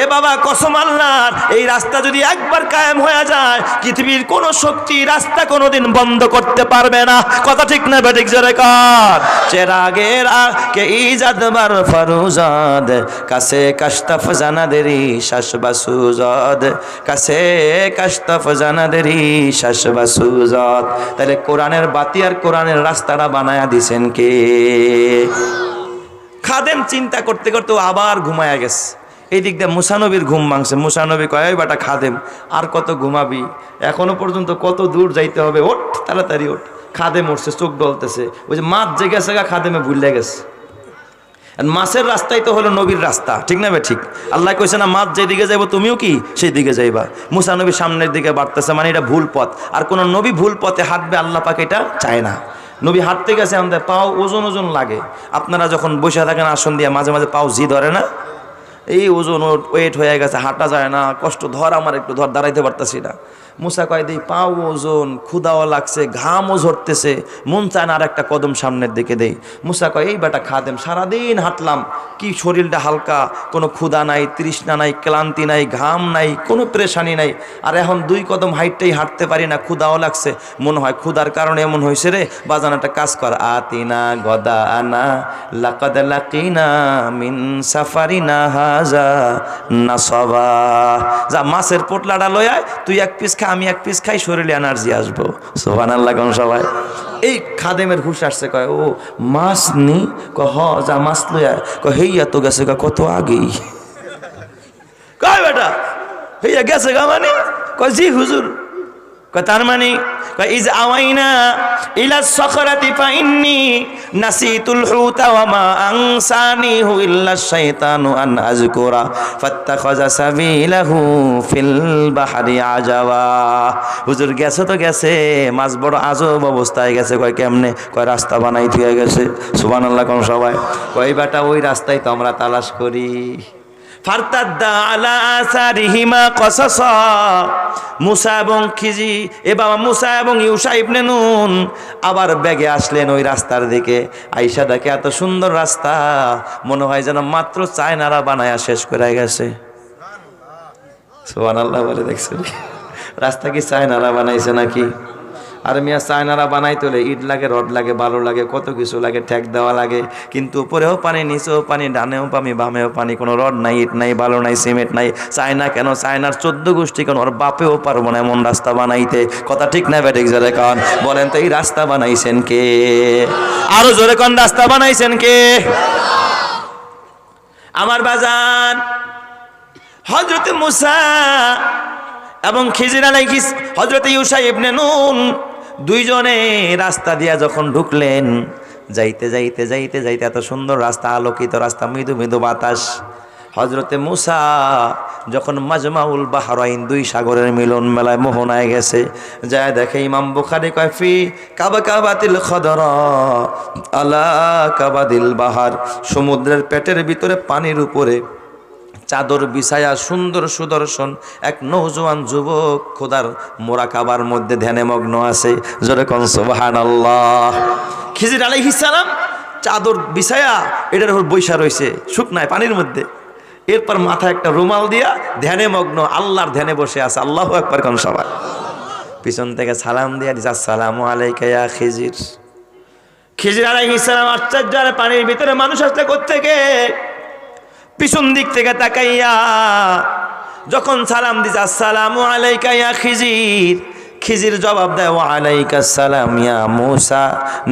এ বাবা কসম আল্লাহর, এই রাস্তা যদি একবার কায়েম হয়ে যায়, পৃথিবীর কোন শক্তি রাস্তা কোনোদিন বন্ধ করতে পারবে না। কথা ঠিক না বেঠিক? জোরে কর। চেরাগের কে ইজাদ বার ফরুজাদ, কাছে কাশতাফ জানাদেরি শাসবাসুজাদ, কাছে কাশতাফ জানাদেরি শাসবাসুজাদ। তাহলে কোরআনের বাতি আর কোরআনের রাস্তাটা বানায়া দিছেন কে? খাদেম চিন্তা করতে করতে আবার ঘুমায়া গেছে। এই দিক দিয়ে মুসানবীর ঘুম ভাঙছে। মুসানবী কয়, ওই বেটা খাদেম আর কত ঘুমাবি? এখনো পর্যন্ত কত দূর যাইতে হবে, ওঠ তাড়াতাড়ি ওঠ। খাদেম উঠছে, চোখ ডলতেছে, ওই যে মাছ যে গেছে গা, খাদেমে ভুলে গেছে। মাছের রাস্তাই তো হলো নবীর রাস্তা, ঠিক না? ঠিক। আল্লাহ কইছে না মাছ যেদিকে যাইবো তুমিও কি সেই দিকে যাইবা। মুসা নবী সামনের দিকে বাড়তেছে, মানে এটা ভুল পথ। আর কোন নবী ভুল পথে হাঁটবে আল্লাহ পাক এটা চায় না। নবী হাঁটতে গেছে, আমাদের পাও ওজন ওজন লাগে। আপনারা যখন বসে থাকেন আসন দিয়ে, মাঝে মাঝে পাও জি ধরে না, এই ওজন ওয়েট হয়ে গেছে, হাঁটা যায় না, কষ্ট, ধর আমার একটু ধর, দাঁড়াইতে পারতেছি না। মুসা কয় দেই পাও ওজন, ক্ষুদাও লাগছে, ঘামও ঝরতেছে, মন চায় না আর একটা কদম সামনের দিকে দেই। মুসা কয়, এই বেটা খাদেম সারাদিন হাঁটলাম, কি শরীরটা হালকা, কোনো ক্ষুধা নাই, তৃষ্ণা নাই, ক্লান্তি নাই, ঘাম নাই, কোনো প্রেশানি নাই, আর এখন 2 কদম হাইটটাই হাঁটতে পারি না, ক্ষুধাও লাগছে। মনে হয় ক্ষুধার কারণে এমন হয়েছে রে। বাজান একটা কাজ কর, আতিনা গদা আনা লাকাদ লাকিনা মিন সাফারিনা হাজা নাসাবা। যা মাছের পোটলাটা লয় আয়, তুই এক পিস খা, আমি এক পিস খাই, শরীরে এনার্জি আসবো। সুবহানাল্লাহ কোন সবাই। এই খাদেমের হুশ আসছে, কয় ও মাছ নি? হ যা মাছ লই আয়। কয় হেইয়া তো গেছে গা কত আগেই। কয় বেটা হেইয়া গেছে গা মানে? কয় জি হুজুর। কয় তার মানে? কয় ইজ আওয়াইনা ইলা সখরাতি ফাইন্নি নাসিতুল হুতা ওয়া মা আনসানিহু ইল্লা শাইতানু আন আযকুরা ফাত্তাখাযা সাবিলাহু ফিল বাহরি আজাওয়া। হুজুর গেছে তো গেছে, মাছ বড় আজব অবস্থায় গেছে। কয় কেমনে? কয় রাস্তা বানাই থিয়া গেছে। সুবহানাল্লাহ কোন সবাই। কয় বেটা ওই রাস্তায় তো আমরা তালাশ করি। ফারতাদ্দা আলা আসারিহিমা কসাসা। মুসা এবং খিজি, এ বাবা মুসা এবং ইউশা ইবনে নুন আবার ব্যাগে আসলেন ওই রাস্তার দিকে। আইসা দেখে এত সুন্দর রাস্তা, মনে হয় যেন মাত্র চায়নারা বানায়া শেষ করে গেছে। সুবহানাল্লাহ বলে দেখছেন, রাস্তা কি চায়নারা বানাইছে নাকি? আর মিয়া চায়নারা বানাইতে হলে ইট লাগে, রড লাগে, বালু লাগে, কত কিছু লাগে, ঠেক দেওয়া লাগে। কিন্তু উপরেও পানি, নিচেও পানি, ডানেও পানি, বামেও পানি, কোনো রড নাই, ইট নাই, বালু নাই, সিমেন্ট নাই। চায়না কেন? চায়নার 14 গোষ্ঠী কেন? ওর বাপেও পারবো না এমন রাস্তা বানাইতে। কথা ঠিক না বেঠিক? জোরে কন। বলেন তো এই রাস্তা বানাইছেন কে? আরো জোরে কন, রাস্তা বানাইছেন কে? আমার বাজান হযরত মুসা এবং খিজির আলাইহিস, হযরত ইউশা ইবনে নুন দুইজনে রাস্তা দিয়া যখন ঢুকলেন, যাইতে যাইতে যাইতে যাইতে এত সুন্দর রাস্তা, আলোকিত রাস্তা, মৃদু মৃদু বাতাস, হযরতে মূসা যখন মাজমাউল বাহরাইন দুই সাগরের মিলন মেলায় মোহনায় গেছে, যায় দেখে ইমাম বুখারী কয় ফি কাবাকাবাতিল খদরা আলা কাবাদিল বাহার, সমুদ্রের পেটের ভিতরে পানির উপরে চাদর বিছায়া সুন্দর সুদর্শন এক নওজোয়ান যুবক খোদার মোরাকাবার মধ্যে ধ্যানে মগ্ন আছে। জোরে কোন সুবহানাল্লাহ। খিজির আলাইহিস সালাম চাদর বিছায়া এটার উপর বৈশা রয়েছে শুকনায় পানির মধ্যে, এরপর মাথায় একটা রুমাল দিয়া ধ্যানে মগ্ন আল্লাহর ধ্যানে বসে আছে। আল্লাহু আকবার কোন সবাই। পিছন থেকে সালাম দিয়া দিছে আসসালামু আলাইকা ইয়া খিজির। খিজির আলাইহিস সালাম আশ্চর্য, আর পানির ভিতরে মানুষ আসলে কোত্থেকে? পিছন দিক থেকে তাকাইয়া যখন সালাম দিছে আসসালামু আলাইকা ইয়া খিজির, খিজির জবাব দেয় ওয়া আলাইকাস সালাম ইয়া মূসা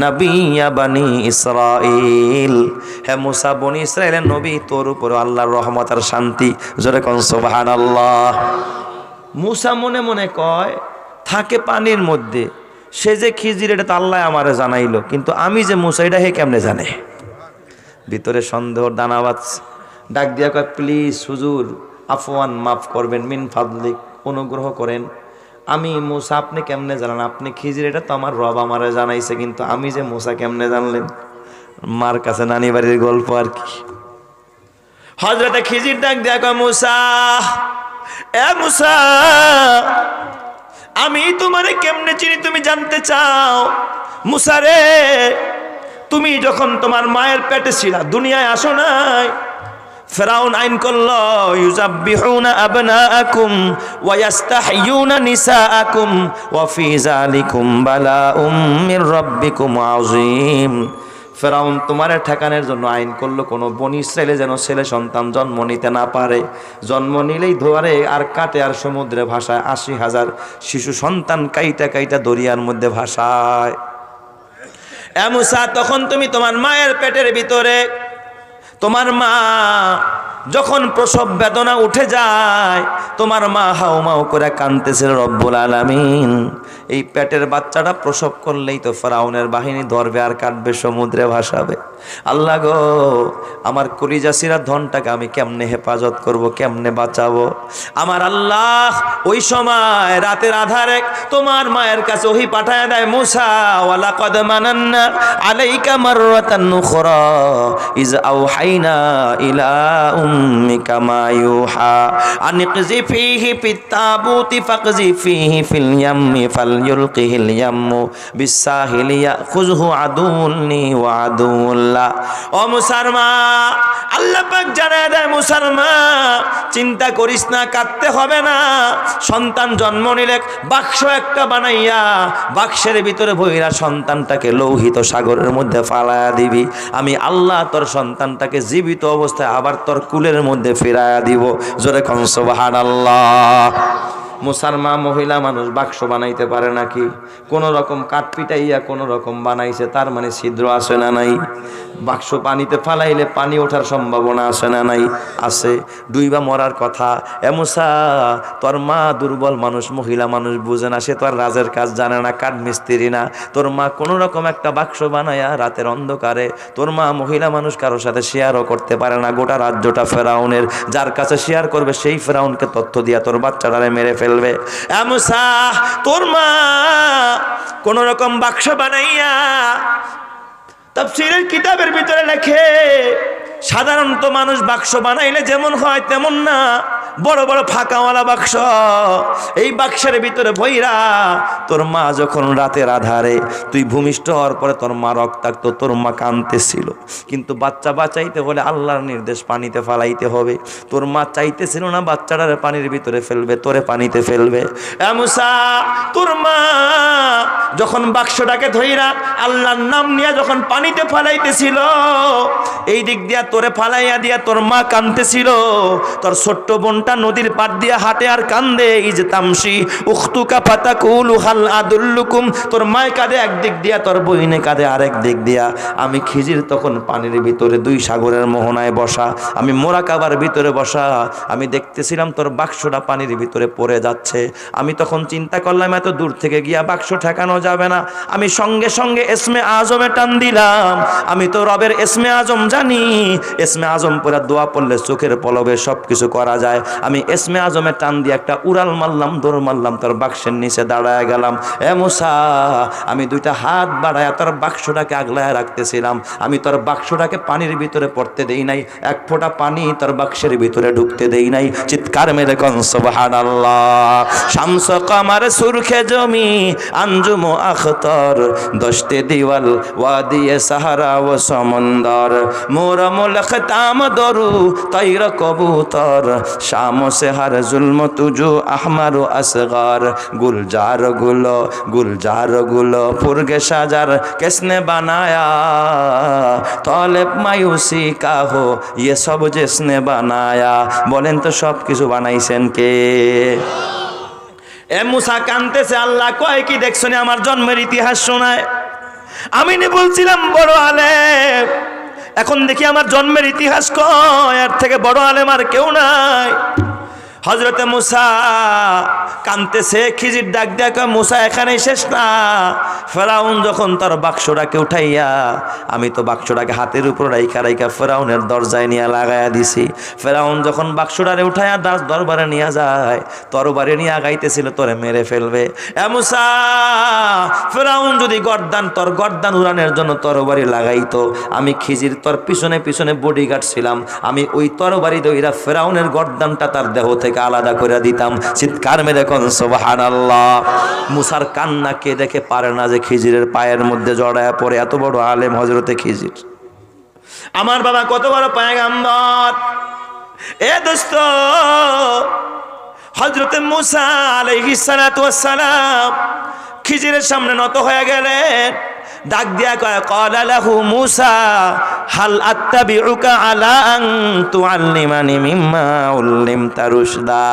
নবিয়্যা বনি ইসরাঈল। হে মূসা বনি ইসরাঈলের নবী, তোর উপর আল্লাহর রহমত আর শান্তি। জোরে কোন সুবহানাল্লাহ। মূসা মনে মনে কয় থাকে পানির মধ্যে, সে যে খিজির এটা তো আল্লাহ আমারে জানাইলো, কিন্তু আমি যে মূসা এটা হে কেমনে জানে? ভিতরে সন্দেহর দানা বাঁধছে। ডাক দিয়া কয় প্লিজ হুজুর আফওয়ান, মাফ করবেন, মিন ফাদলিক, অনুগ্রহ করেন, আমি মূসা আপনি কেমনে জানেন? আপনি খিজির এটা তো আমার রব আমারে জানাইছে, কিন্তু আমি যে মূসা কেমনে জানলেন? মার কাছে নানি বাড়ির গল্প আর কি। হযরতে খিজির ডাক দিয়া কয় মূসা, এ মূসা আমি তোমারে কেমনে চিনি তুমি জানতে চাও? মূসা রে, তুমি যখন তোমার মায়ের পেটে ছিলা, দুনিয়ায় আসো নাই, ফেরাউন আইন করলো ইউযাব্বিহুনা আবনাআকুম ওয়া ইস্তাহয়ুনা নিসাআকুম ওয়া ফি যালিকুম বালাউম মির রাব্বিকুম আযীম। ফেরাউন তোমারে ঠেকানোর জন্য আইন করলো কোনো বনি ইসরাইলে যেন ছেলে সন্তান জন্ম নিতে না পারে, জন্ম নিলেই ধরে আর কাটে আর সমুদ্রে ভাসায়, ৮০,০০০ শিশু সন্তান কাইটা কাইটা দরিয়ার মধ্যে ভাসায়। এ মূসা, তখন তুমি তোমার মায়ের পেটের ভিতরে, তোমার মা যখন প্রসব বেদনা উঠে যায়, তোমার মা হাউমাউ করে কাঁদতেছিল রব্বুল আলামিন, এই পেটের বাচ্চাটা প্রসব করলেই তো ফেরাউনের বাহিনী ধরবে আর কাটবে, সমুদ্রে ভাসাবে। আল্লাহ গো, আমার কলিজা সিরা ধনটাকে আমি কেমনে হেফাজত করব, কেমনে বাঁচাবো? আমার আল্লাহ ওই সময় রাতের আধারে তোমার মায়ের কাছে ওহী পাঠায় দেয়, মূসা ওয়ালাকাদ মানান্না আলাইকা মাররাতান উখরা ইজ আওহাইনা ইলা উম্মিকা মা ইউহা আনকজি ফীহি ফিত-তাবুতি ফাকজি ফীহি ফিল ইয়াম্মি ফালইউলকিহিল ইয়াম্মু বিস-সাহিলি ইয়াখুযহু আদুউল্লি ওয়া আদুউল্লাহ। ও মুসারমা, আল্লাহ পাক জানায় দেয় মুসারমা, চিন্তা করিস না, কাঁদতে হবে না। সন্তান জন্ম নিলে বাক্স একটা বানাইয়া বাক্সের ভিতরে ভইরা সন্তানটাকে লৌহিত সাগরের মধ্যে ফালায়া দিবি। আমি আল্লাহ তোর সন্তানটাকে জীবিত অবস্থায় আবার তোর কুলের মধ্যে ফিরায়া দিব। জোরে কোন সুবহানাল্লাহ। মুসারমা মহিলা মানুষ বাক্স বানাইতে পারে নাকি? কোন রকম কাঠ পিটাইয়া কোন রকম বানাইছে, তার মানে ছিদ্র আছে না নাই? বাক্স পানিতে ফালাইলে পানি ওঠার সম্ভাবনা আছে না নাই? আছে। ডুইবা মরার কথা। এ মুসা, তোর মা দুর্বল মানুষ, মহিলা মানুষ, বুঝে না, সে তোর রাজের কাজ জানে না, কাঠ মিস্ত্রি না। তোর মা কোন রকম একটা বাক্স বানায়া রাতের অন্ধকারে, তোর মা মহিলা মানুষ কারোর সাথে শেয়ারও করতে পারে না, গোটা রাজ্যটা ফেরাউনের, যার কাছে শেয়ার করবে সেই ফেরাউনকে তথ্য দিয়া তোর বাচ্চাটারে মেরে ফেলবে। এ মুসা, তোর মা কোন রকম বাক্স বানাইয়া তাফসীরের কিতাবের ভিতরে লেখে, সাধারণত মানুষ বাক্স বানাইলে যেমন হয় তেমন না, বড় বড় ফাঁকাওয়ালা বাক্স। এই বাক্সের ভিতরে ভইরা তোর মা যখন রাতের আধারে, তুই ভূমিষ্ঠ হওয়ার পরে তোর মা রক্তাক্ত, তোর মা কাঁদতেছিল, কিন্তু বাচ্চা বাঁচাইতে হলে আল্লাহর নির্দেশ পানিতে ফালাইতে হবে। তোর মা চাইতেছিল না বাচ্চাটারে পানির ভিতরে ফেলবে, তোরে পানিতে ফেলবে। এ মুসা, তোর মা যখন বাক্সটাকে ধইরা আল্লাহর নাম নিয়ে যখন পানিতে ফালাইতেছিল, এই দিক দিয়া তোরে ফালাইয়া দিয়া তোর মা কাঁদতেছিল। তোর ছোট্ট বোনটা নদীর পাড় দিয়া হাঁটে আর কান্দে, ইজ তামশি উখতুকা ফাতাকুলু হাল আদুল্লুকুম। তোর মায় কাঁদে একদিক দিয়া, তোর বইনে কাঁদে আরেক দিক দিয়া। আমি খিজির তখন পানির ভিতরে দুই সাগরের মোহনায় বসা, আমি মোরাকাবার ভিতরে বসা, আমি দেখতেছিলাম তোর বাক্সটা পানির ভিতরে পড়ে যাচ্ছে। আমি তখন চিন্তা করলাম এত দূর থেকে গিয়া বাক্স ঠেকানো যাবে না, আমি সঙ্গে সঙ্গে ইসমে আজমে টান দিলাম। আমি তো রবের ইসমে আজম জানি, ইসমে আজম পড়া দোয়া পড়লে চোখের পলবে সব কিছু করা যায়। আমি ইসমে আজমে টান দিয়ে একটা উড়াল মারলাম, দৌড় মারলাম, তোর বাক্সের নিচে দাঁড়ায় গেলাম। এ মুসা, আমি দুইটা হাত বাড়ায় তোর বাক্সটাকে আগলায় রাখতেছিলাম। আমি তোর বাক্সটাকে পানির ভিতরে পড়তে দেই নাই, এক ফোঁটা পানি তোর বাক্সের ভিতরে ঢুকতে দেই নাই। চিৎকার মেরে কোন সুবহানাল্লাহ। শামস কমার সুরখে জমি আঞ্জুম আখতর, দশতে দিওয়াল ওয়াদিয়ে সাহারা ও সমন্দর, মোরমুল খতাম দরু তৈর কবুতর, শাম সে হর জুলম তুজু আহমার আসগর, गुलजार गुलो फुरगे साजार किसने बनाया, तौलेब मायूसी का हो ये सब जिसने बनाया। बोलें तो सब किछु बानाइছেন কে? এ মুসা কানতেছে, আল্লাহ কয় কি দেখছো না আমার জন্মের ইতিহাস শোনায়। আমি নে বলছিলাম বড় আলেম, এখন দেখি আমার জন্মের ইতিহাস কয়, এর থেকে বড় আলেম আর কেউ নাই। হযরতে মুসা কানতেছে, খিজির ডাক দেয়া, মুসা এখানেই শেষ না। ফেরাউন যখন তার বাক্সটাকে উঠাইয়া, আমি তো বাক্সটাকে হাতের উপর রাইখা ফেরাউনের দরজায় নিয়ে লাগাইয়া দিছি। ফেরাউন যখন বাক্সটারে উঠাইয়া দাস দরবারে নিয়ে যায়, তরবারি নিয়ে আগাইতেছিল তোরে মেরে ফেলবে। এ মুসা, ফেরাউন যদি তোর গর্দান উড়ানের জন্য তরবারি লাগাইতো, আমি খিজির তোর পিছনে পিছনে বডিগার্ড ছিলাম, আমি ওই তরবারি দইরা ফেরাউনের গর্দানটা তার দেহ থেকে আলাদা করে দিতাম। চিৎকার মেরে কোন সুবহানাল্লাহ। মুসার কান্না কে দেখে পারে না যে খিজিরের পায়ের মধ্যে জড়ায়া পড়ে। এত বড় আলেম হযরতে খিজির। আমার বাবা কত বড় পয়গম্বর। এ দোস্ত, হযরতে মুসা আলাইহিস সালাতু ওয়াস সালাম খিজিরের সামনে নত হয়ে গেলেন। ডাক দিয়া কয়, ক্বালা লাহু মুসা হাল আত্তাবিউকা আলা আন তুআল্লিমানি মিম্মা উল্লিমতা রুশদা।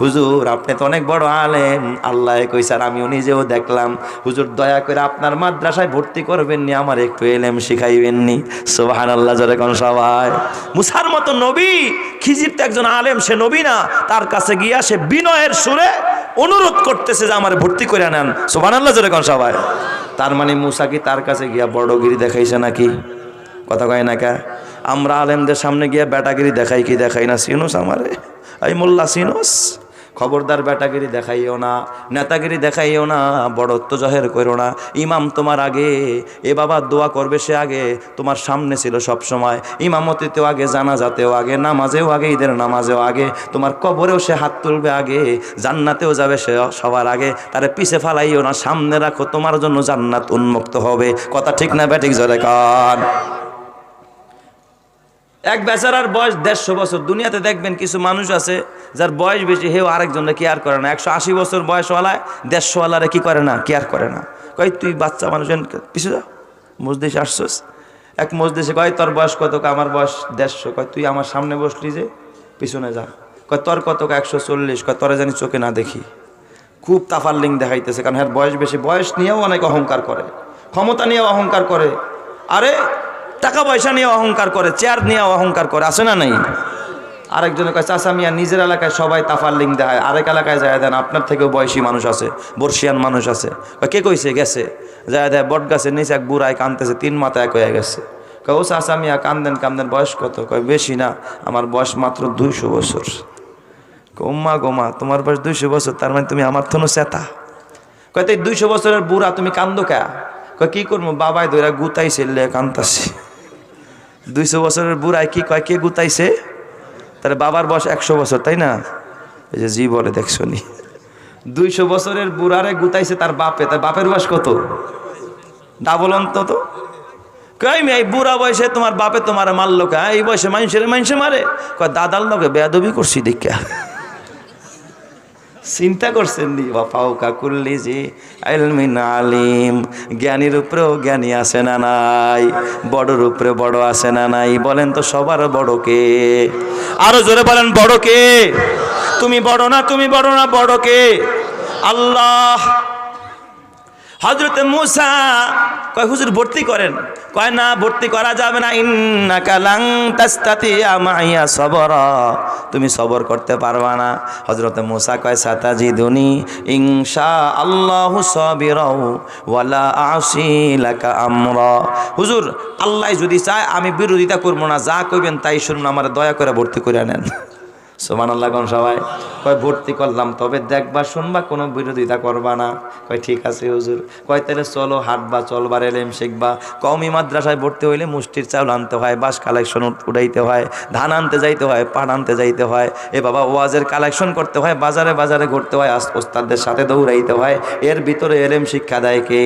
হুজুর, আপনি তো অনেক বড় আলেম, আল্লাহ কইছে আর আমিও নিজেও দেখলাম। হুজুর, দয়া করে আপনার মাদ্রাসায় ভর্তি করবেন নি, আমার একটু ইলম শিখাইবেন নি? সুবহানাল্লাহ, জোরে কোন সবাই। মুসার মতো নবী, খিজির তো একজন আলেম, সে নবী না। তার কাছে গিয়া সে বিনয়ের সুরে অনুরোধ করতেছে যে আমার ভর্তি করে নেন। সুবহানাল্লাহ, জোরে কোন সবাই। তার মানে মুসা কি তার কাছে গিয়া বড়গিরি দেখাইছে নাকি? কথা কয় না কা? আমরা আলেমদের সামনে গিয়া বেটাগিরি দেখাই কি দেখাই না? সিনোস আমারে, এই মোল্লা সিনোস, খবরদার বেটাগিরি দেখাইও না, নেতাগিরি দেখাইও না, বড়ত্ব জহের করো না। ইমাম তোমার আগে, এ বাবা দোয়া করবে সে আগে, তোমার সামনে ছিল সব সময়। ইমামতিতেও আগে, জানাজাতেও আগে, নামাজেও আগে, ঈদের নামাজেও আগে, তোমার কবরেও সে হাত তুলবে আগে, জান্নাতেও যাবে সে সবার আগে। তারে পিছে ফালাইও না, সামনে রাখো, তোমার জন্য জান্নাত উন্মুক্ত হবে। কথা ঠিক না ব্যাটিক জোরে কান। এক বেচারার বয়স 150 বছর। দুনিয়াতে দেখবেন কিছু মানুষ আছে যার বয়স বেশি, হেও আরেকজনকে কেয়ার করে না। 180 বছর বয়সওয়ালায় 150-ওয়ালারে কি করে না? কেয়ার করে না। কয় তুই বাচ্চা মানুষ, পিছু যা, মজলিসে আসছস। এক মজলিসে কয় তোর বয়স কত? আমার বয়স 150। কয় তুই আমার সামনে বসলি যে, পিছনে যা। কয় তোর কত? 140। কয় তোরে জানি চোখে না দেখি। খুব তাফাল্লিং দেখাইতেছে, কারণ হ্যাঁ বয়স বেশি। বয়স নিয়েও অনেক অহংকার করে, ক্ষমতা নিয়েও অহংকার করে, আরে টাকা পয়সা নিয়ে অহংকার করে, চেয়ার নিয়ে অহংকার করে, আছে না নাই? আরেকজনের কাছে চাচা মিয়া, নিজের এলাকায় সবাই তাফাল্লিং দেয়, আরেক এলাকায় যায় দেন, আপনার থেকেও বয়সী মানুষ আছে, বর্ষিয়ান মানুষ আছে। কে কইছে? গেছে যায় দেয় বট গাছের নিচে এক বুড়ায় কানতেছে, 3 মাথা এক হয়ে গেছে। কয় ও চাচা মিয়া কান্দেন বয়স কত? কয় বেশি না, আমার বয়স মাত্র 200 বছর। গোমা গোমা, তোমার বয়স 200 বছর, তার মানে তুমি আমার থনো চেতা। কয় তাই 200 বছরের বুড়া তুমি কান্দো কে? কয় কি করবো, বাবাই ধরে গুতাইছে, কান্দাছি। 200 বছরের বুড়ায় কি কয়? কে গুতাইছে? তাহলে বাবার বয়স 100 বছর, তাই না? এই যে জি বলে দেখছো নি, 200 বছরের বুড়ারে গুতাইছে তার বাপে। তার বাপের বয়স কত? ডাবল অন্তত। কই এই বুড়া বয়সে তোমার বাপে তোমার মারলো কে? এই বয়সে মানুষে মারে? কয় দাদার লগে বেয়াদবি করছি দেখা। চিন্তা করছেন নি? বাপাও কাকুল্লি জি ইলমিন আলিম, জ্ঞানীর উপরেও জ্ঞানী আছে না নাই? বড়র উপরে বড় আছে না নাই? বলেন তো সবার বড় কে? আরো জোরে বলেন, বড় কে? তুমি বড় না, তুমি বড় না, বড় কে? আল্লাহ। হযরতে মূসা কয় হুজুর ভর্তি করেন, কয় না ভর্তি করা যাবে না, ইন্নাকা লান তাস্তাতিয়া মাইয়া সবরা, তুমি সবর করতে পারবা না। হযরতে মূসা কয় সাতাজিদুনি ইনশাআল্লাহু সাবিরাও ওয়ালা আসি লাকা আমরা, হুজুর আল্লাহ যদি চায় আমি বিরোধিতা করব না, যা কইবেন তাই শুনুন, আমার দয়া করে ভর্তি করে নেন। সুবহানাল্লাহ কোন সবাই। কয় ভর্তি করলাম, তবে দেখবা শুনবা কোনো বিরোধিতা করবা না। কয় ঠিক আছে হুজুর। কয় তাহলে চলো হাঁটবা, চলবার এলেম শিখবা। কওমি মাদ্রাসায় ভর্তি হইলে মুষ্টির চাউল আনতে হয়, বাস কালেকশন উঠাইতে হয়, ধান আনতে যাইতে হয়, পান আনতে যাইতে হয়, এ বাবা ওয়াজের কালেকশন করতে হয়, বাজারে বাজারে ঘুরতে হয়, ওস্তাদদের সাথে দৌড়াইতে হয়। এর ভিতরে এলেম শিক্ষা দেয় কে?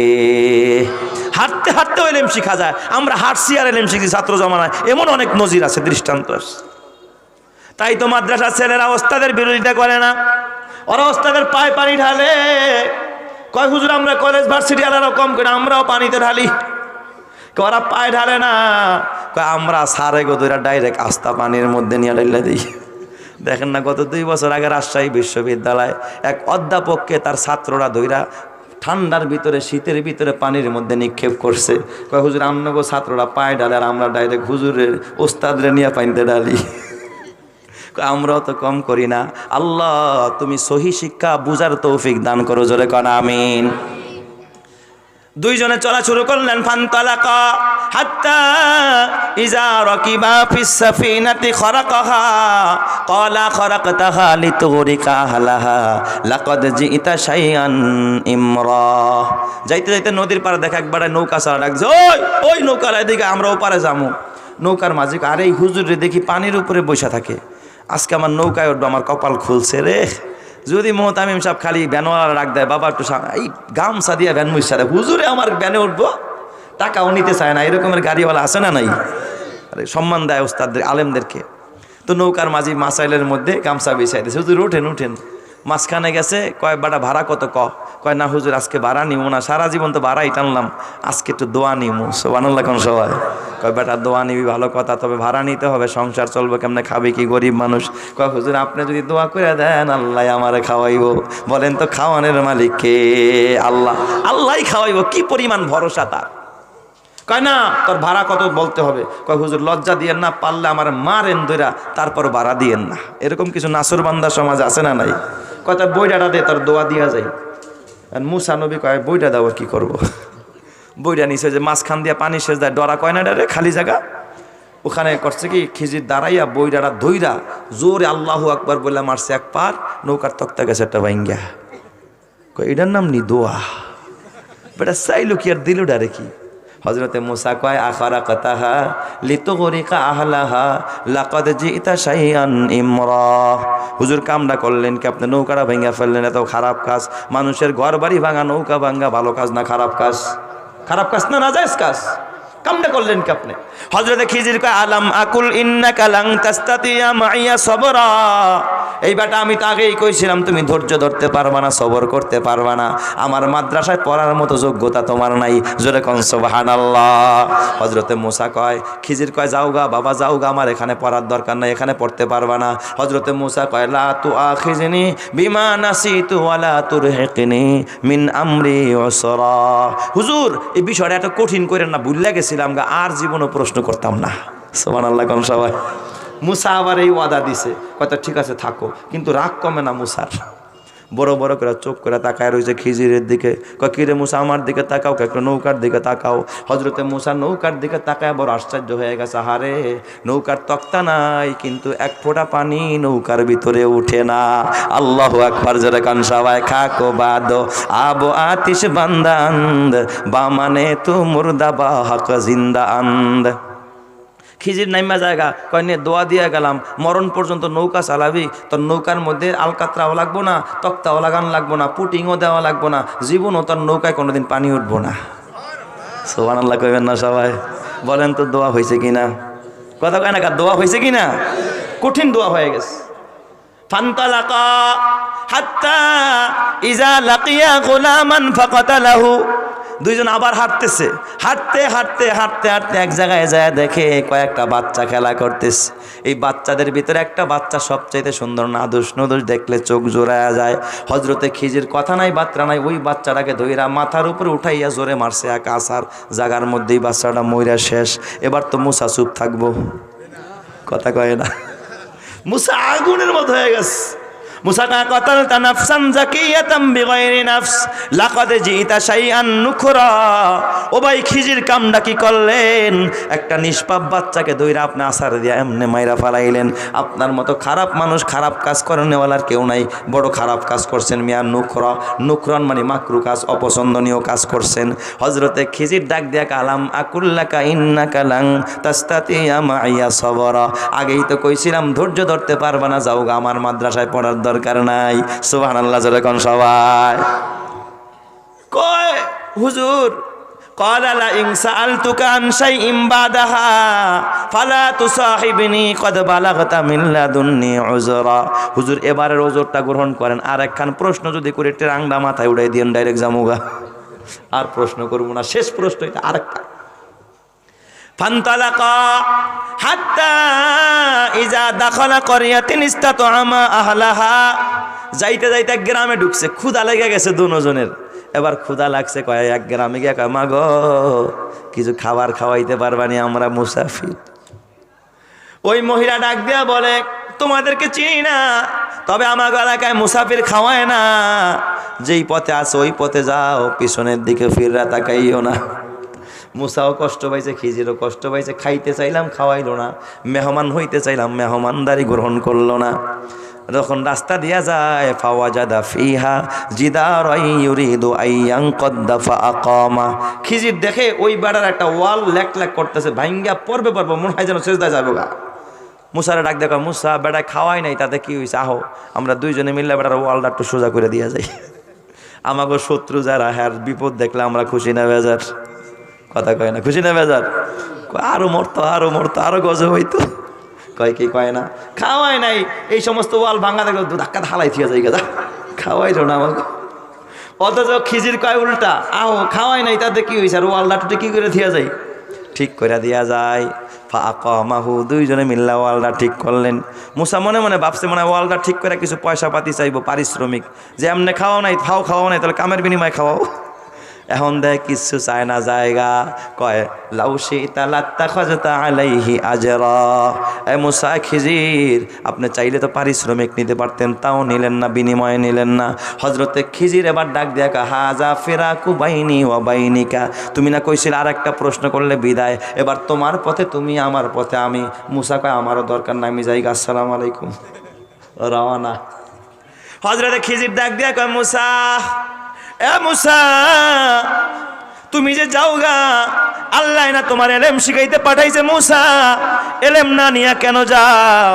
হাঁটতে হাঁটতেও এলেম শিখা যায়। আমরা হাঁটছি আর এলেম শিখছি ছাত্র জমানায়, এমন অনেক নজির আছে, দৃষ্টান্ত আছে। তাই তো মাদ্রাসার ছেলেরা ওস্তাদের বিরোধিতা করে না, ওরা ওস্তাদের পায়ে পানি ঢালে। কয় হুজুর আমরা কলেজ ভার্সিটি আলারাও কম করে আমরাও পানিতে ঢালি, ওরা পায়ে ঢালে না। কয় আমরা সারে গোদরা ডাইরেক্ট আস্তা পানির মধ্যে নিয়ে ঢাইলে দিই। দেখেন না, গত 2 বছর আগে রাজশাহী বিশ্ববিদ্যালয় এক অধ্যাপককে তার ছাত্ররা ধইরা ঠান্ডার ভিতরে শীতের ভিতরে পানির মধ্যে নিক্ষেপ করছে। কয় হুজুর আমনগো ছাত্ররা পায়ে ঢালে আর আমরা ডাইরেক্ট হুজুরের ওস্তাদরে নিয়ে পানিতে ঢালি। আমরাও তো কম করি না। আল্লাহ তুমি সহি শিক্ষা বুঝার তৌফিক দান করো, জোরে কন আমিন। দুইজনে চলা শুরু করলেন। ফান্তালাকা হাত্তা ইজা রাকিবা ফিস সাফিনাতি খরাকাহা ক্বালা খরাকতাহা লিতুগরিকা আহলাহা লাকাদ জিইতা শাইআন ইমরা। যাইতে যাইতে নদীর পাড়ে দেখা একবার নৌকা ছাড়া ডাকছে, ওই ওই নৌকার এদিকে, আমরা ওপারে যাবো। নৌকার মাঝি আরে এই হুজুরে দেখি পানির উপরে বসে থাকে, আজকে আমার নৌকায় উঠবো, আমার কপাল খুলছে রে। যদি মোহতামিম সাহেব খালি ভ্যানওয়ালা ডাক দেয়, বাবা একটু এই গামছা দিয়ে ভ্যান মুছছে, হুজুরে আমার ভ্যানে উঠবো, টাকাও নিতে চায় না, এরকমের গাড়িওয়ালা আছে না নাই? আরে সম্মান দেয় ওস্তাদদের আলেমদেরকে। তো নৌকার মাঝি মাসাইলের মধ্যে গামছা বিছাই দিয়েছে, হুজুর উঠেন উঠেন। মাঝখানে গেছে, কয় বাটা ভাড়া কত? কয় না হুজুর আজকে ভাড়া নিব না, সারা জীবন তো ভাড়াই টানলাম, আজকে একটু দোয়া নিমু। সুবহানাল্লাহ কোন সবাই। কয় বেটা দোয়া নিবি ভালো কথা, তবে ভাড়া নিতে হবে, সংসার চলবে কেমনে, খাবে কি গরিব মানুষ। কয় হুজুর আপনি যদি দোয়া করে দেন আল্লাহ আমারে খাওয়াইব। বলেন তো খাওয়ানোর মালিক কে? আল্লাহ। আল্লাহই খাওয়াইব, কি পরিমাণ ভরসা তার। কয় না তোর ভাড়া কত বলতে হবে। কয় হুজুর লজ্জা দিয়েন না, পারলে আমার মারেন ধইরা তারপর ভাড়া দিয়েন না। এরকম কিছু নাসর বান্দা সমাজ আছে না নাই? কয় তার বইটাটা দে, তোর দোয়া দিয়া যায়। আর মুসা নবী কয় বইটা দাও, কি করবো? বইটা নিচে যে মাঝখান দিয়ে পানি সেচ দেয়, ডরা কয় না ডারে খালি জায়গা, ওখানে করছে কি খিজির দাঁড়াইয়া বইডারা ধইরা জোরে আল্লাহু আকবার বলে মারছে এক পার, নৌকার তক্তা গেছে একটা ভাঙ্গা। কয় এটার নাম নি দোয়া। বেটা চাইলো কি আর দিল ডারে কি? হযরতে মূসা কয় আখারাকাতাহা লিতুগরিকা আহলাহা লাকাদ জিইতা শাইআন ইমরা। হুজুর কামটা করলেন কি আপনি? নৌকাটা ভাঙা ফেললেন, এত খারাপ কাজ। মানুষের ঘর বাড়ি ভাঙা, নৌকা ভাঙা ভালো কাজ না খারাপ কাজ? খারাপ কাজ না, নাজায়েজ কাজ। কামটা করলেন কি আপনি? হযরতে খিজির কয় আলাম আকুল ইন্নাকা লান তাস্তাতিয়া মাইয়া সবরা। এই বেটা আমি তো আগেই কইছিলাম তুমি ধৈর্য ধরতে পারবা না, সবর করতে পারবা না, আমার মাদ্রাসায় পড়ার মতো যোগ্যতা তোমার নাই। জোরে কোন সুবহানাল্লাহ। হযরতে মূসা কয়, খিজির কয় যাও গা বাবা যাও গা, আমার এখানে পড়ার দরকার নাই, এখানে পড়তে পারবা না। হযরতে মূসা কয় লা তুআখিজনি বিমা নাসিতু ওয়ালা তুরহিকনি মিন আমরি উসরা। হুজুর এই বিষয়টা এত কঠিন করেন না, ভুলে গেছিলাম গা, আর জীবনও প্রশ্ন করতাম না। সুবহানাল্লাহ কোন সবাই। মূসা আবার এই ওয়াদা দিছে, কয়টা ঠিক আছে থাকো, কিন্তু রাগ কমে না মূসার। বড় বড় করে চোখ করে তাকায় রয়েছে খিজিরের দিকে। কয় কিরে মূসা আমার দিকে তাকাও, একটা নৌকার দিকে তাকাও। হযরতে মূসা নৌকার দিকে তাকায় বড় আশ্চর্য হয়ে গেছে, হারে নৌকার তক্তা নাই, কিন্তু এক ফোঁটা পানি নৌকার ভিতরে উঠে না। আল্লাহু আকবার জোরে কান সবাই। খাকো বাদো আবো আতিশ বান্দান্দ বামানে তু মুর্দা বা হক জিন্দা আন্দ। খিজির নাইমা জায়গা কয় নিয়ে দোয়া দিয়ে গেলাম, মরণ পর্যন্ত নৌকা চালাবি, তোর নৌকার মধ্যে আলকাতরাও লাগবো না, তক্তাও লাগান লাগবো না, পুটিংও দেওয়া লাগবো না, জীবনও তোর নৌকায় কোনোদিন পানি উঠবো না। সুবহানাল্লাহ কইবেন না সবাই? বলেন তো দোয়া হয়েছে কিনা? কথা কয় না, দোয়া হয়েছে কিনা? কঠিন দোয়া হয়ে গেছে। ফান্তালাকা হাত্তা ইজা লাকিয়া গুলামান ফাকাতালাহু। দুইজন আবার হাঁটতেছে, হাঁটতে হাঁটতে হাঁটতে হাঁটতে এক জায়গায় যায় দেখে কয়েকটা বাচ্চা খেলা করতেছে। এই বাচ্চাদের ভিতরে একটা বাচ্চা সবচাইতে সুন্দর, নাদুস নুদুস, দেখলে চোখ জোড়ায়া যায়। হজরতে খিজির কথা নাই বার্তা নাই, ওই বাচ্চাটাকে ধইরা মাথার উপরে উঠাইয়া জোরে মারছে এক আসার জাগার মধ্যেই বাচ্চাটা মইরা শেষ। এবার তো মুসা চুপ থাকবো? কথা কয় না। মুসা আগুনের মতো হয়ে গেছে। মুসা কা কাতালতা নাফসান যাকিয়াতাম বিগাইরি নাফস লাকাদ জিতা শাইআন নুকরা। ও ভাই, খিজির কামটা কি করলেন? একটা নিষ্পাপ বাচ্চাকে ধইরা আপনি আসার দিয়া এমনে মাইরা ফালাইলেন। আপনার মতো খারাপ মানুষ, খারাপ কাজ করেনওয়ালার কেউ নাই, বড় খারাপ কাজ করছেন মিয়া। নুকরা, নুকরান মানে মাকরু কাজ, অপছন্দনীয় কাজ করছেন। হযরতে খিজির ডাক দিয়া কালাম আকুল্লাকা ইন্নাকা লান তাস্তাতিয়া মাইয়া সাবরা। আগেই তো কইছিলাম ধৈর্য ধরতে পারবা না, যাওগা, আমার মাদ্রাসায় পড়ার দরকার নাই। সুবহানাল্লাহ, যেরকম সবাই কয় হুজুর قال لئن سألتك عن شيء بعدها فلا تصاحبني قد بلغت من لدني عذرا। হুজুর এবারের ওজরটা গ্রহণ করেন, আর একখান প্রশ্ন যদি করে টেরাংডা মাথায় উড়াই দিন, ডাইরেক্ট জামুগা, আর প্রশ্ন করব না। শেষ প্রশ্ন এটা আরেকটা। ফান্তালাকা হাত্তা ইজা দাখালা ক্বরিয়াতিন ইসতাতআমা আহলাহা। যাইতে যাইতে গ্রামে ঢুকছে, ক্ষুধা লেগে গেছে দুজনের। এবার ক্ষুধা লাগছে, কয় এক গ্রামে গিয়ে কয় মা গো কিছু খাবার খাওয়াইতে পারবানি, আমরা মুসাফির। ওই মহিলা ডাক দিয়া বলে তোমাদেরকে চিনি না, তবে আমার এলাকায় মুসাফির খাওয়ায় না, যেই পথে আছে ওই পথে যাও, পিছনের দিকে ফিররা তাকাইও না। মুসাও কষ্ট পাইছে, খিজিরও কষ্ট পাইছে, খাইতে চাইলাম খাওয়াইলো না, মেহমান হইতে চাইলাম মেহমানদারি গ্রহণ করলো না। যখন রাস্তা দিয়া যায় ফাওয়াজাদা ফিহা জিদারান ইউরিদু আইয়ানকাদ্দা ফাআকামা। খিজির দেখে ওই বেড়ার একটা ওয়াল লেক লেক করতেছে, ভাঙ্গা পড়বে মনে হয় যেন সেজদায় যাবে গা। মুসারে ডাক দেখা, মুসা বেড়ায় খাওয়াই নাই, তাতে কি হয়েছে, আহো আমরা দুইজনে মিললে বেড়ার ওয়ালটা একটু সোজা করে দিয়া যাই। আমাকে শত্রু যারা, হ্যাঁ বিপদ দেখলে আমরা খুশি না বেজার? কথা কয় না, খুশি না বেজার? আরো মরতো, আরো মরতো, আরো গজব হইতো। কয় কি কয় না, খাওয়াই নাই, এই সমস্ত ওয়াল ভাঙা দেখলো ধাক্কা হালাই থিয়া যাই গা, খাওয়াইলো না আমাকে। অথচ খিজির কয় উল্টা, আহো খাওয়াই নাই, তাতে কি হয়েছে, আর ওয়ালটা কি করে থিয়া যায়? ঠিক করে দিয়া যায়। ফাআকামাহু, দুইজনে মিল্লা ওয়ালটা ঠিক করলেন। মুসা মনে মনে ভাবছে মনে ওয়ালটা ঠিক করে কিছু পয়সা পাতি চাইবো, পারিশ্রমিক, যে এমনি খাওয়াও নাই, খাওয়াও নাই, তাহলে কামের বিনিময়ে খাওয়াও। এখন দেখ কিচ্ছু চায় না জায়গা, কয় লাউশি তালাত্তাখাযতা আলাইহি আজরা। এ মুসা, খিজির আপনি চাইলে তো পারিশ্রমিক নিতে পারতেন, তাও নিলেন না, বিনিময়ে নিলেন না। হযরতে খিজির এবার ডাক দিয়া কয় হাযা ফিরাকু বাইনি ওয়া বাইনিকা। তুমি না কইছিলে আর একটা প্রশ্ন করলে বিদায়, এবার তোমার পথে তুমি, আমার পথে আমি। মুসা কয় আমারও দরকার নাই, আমি যাইগা, আসসালামু আলাইকুম, রওনা। হযরতে খিজির ডাক দিয়া কয় মুসা, এ মুসা তুমি যে যাওগা, আল্লাহ না তোমার এলেম শিখাইতে পাঠাইছে। মুসা এলেম না নিয়া কেন যাও?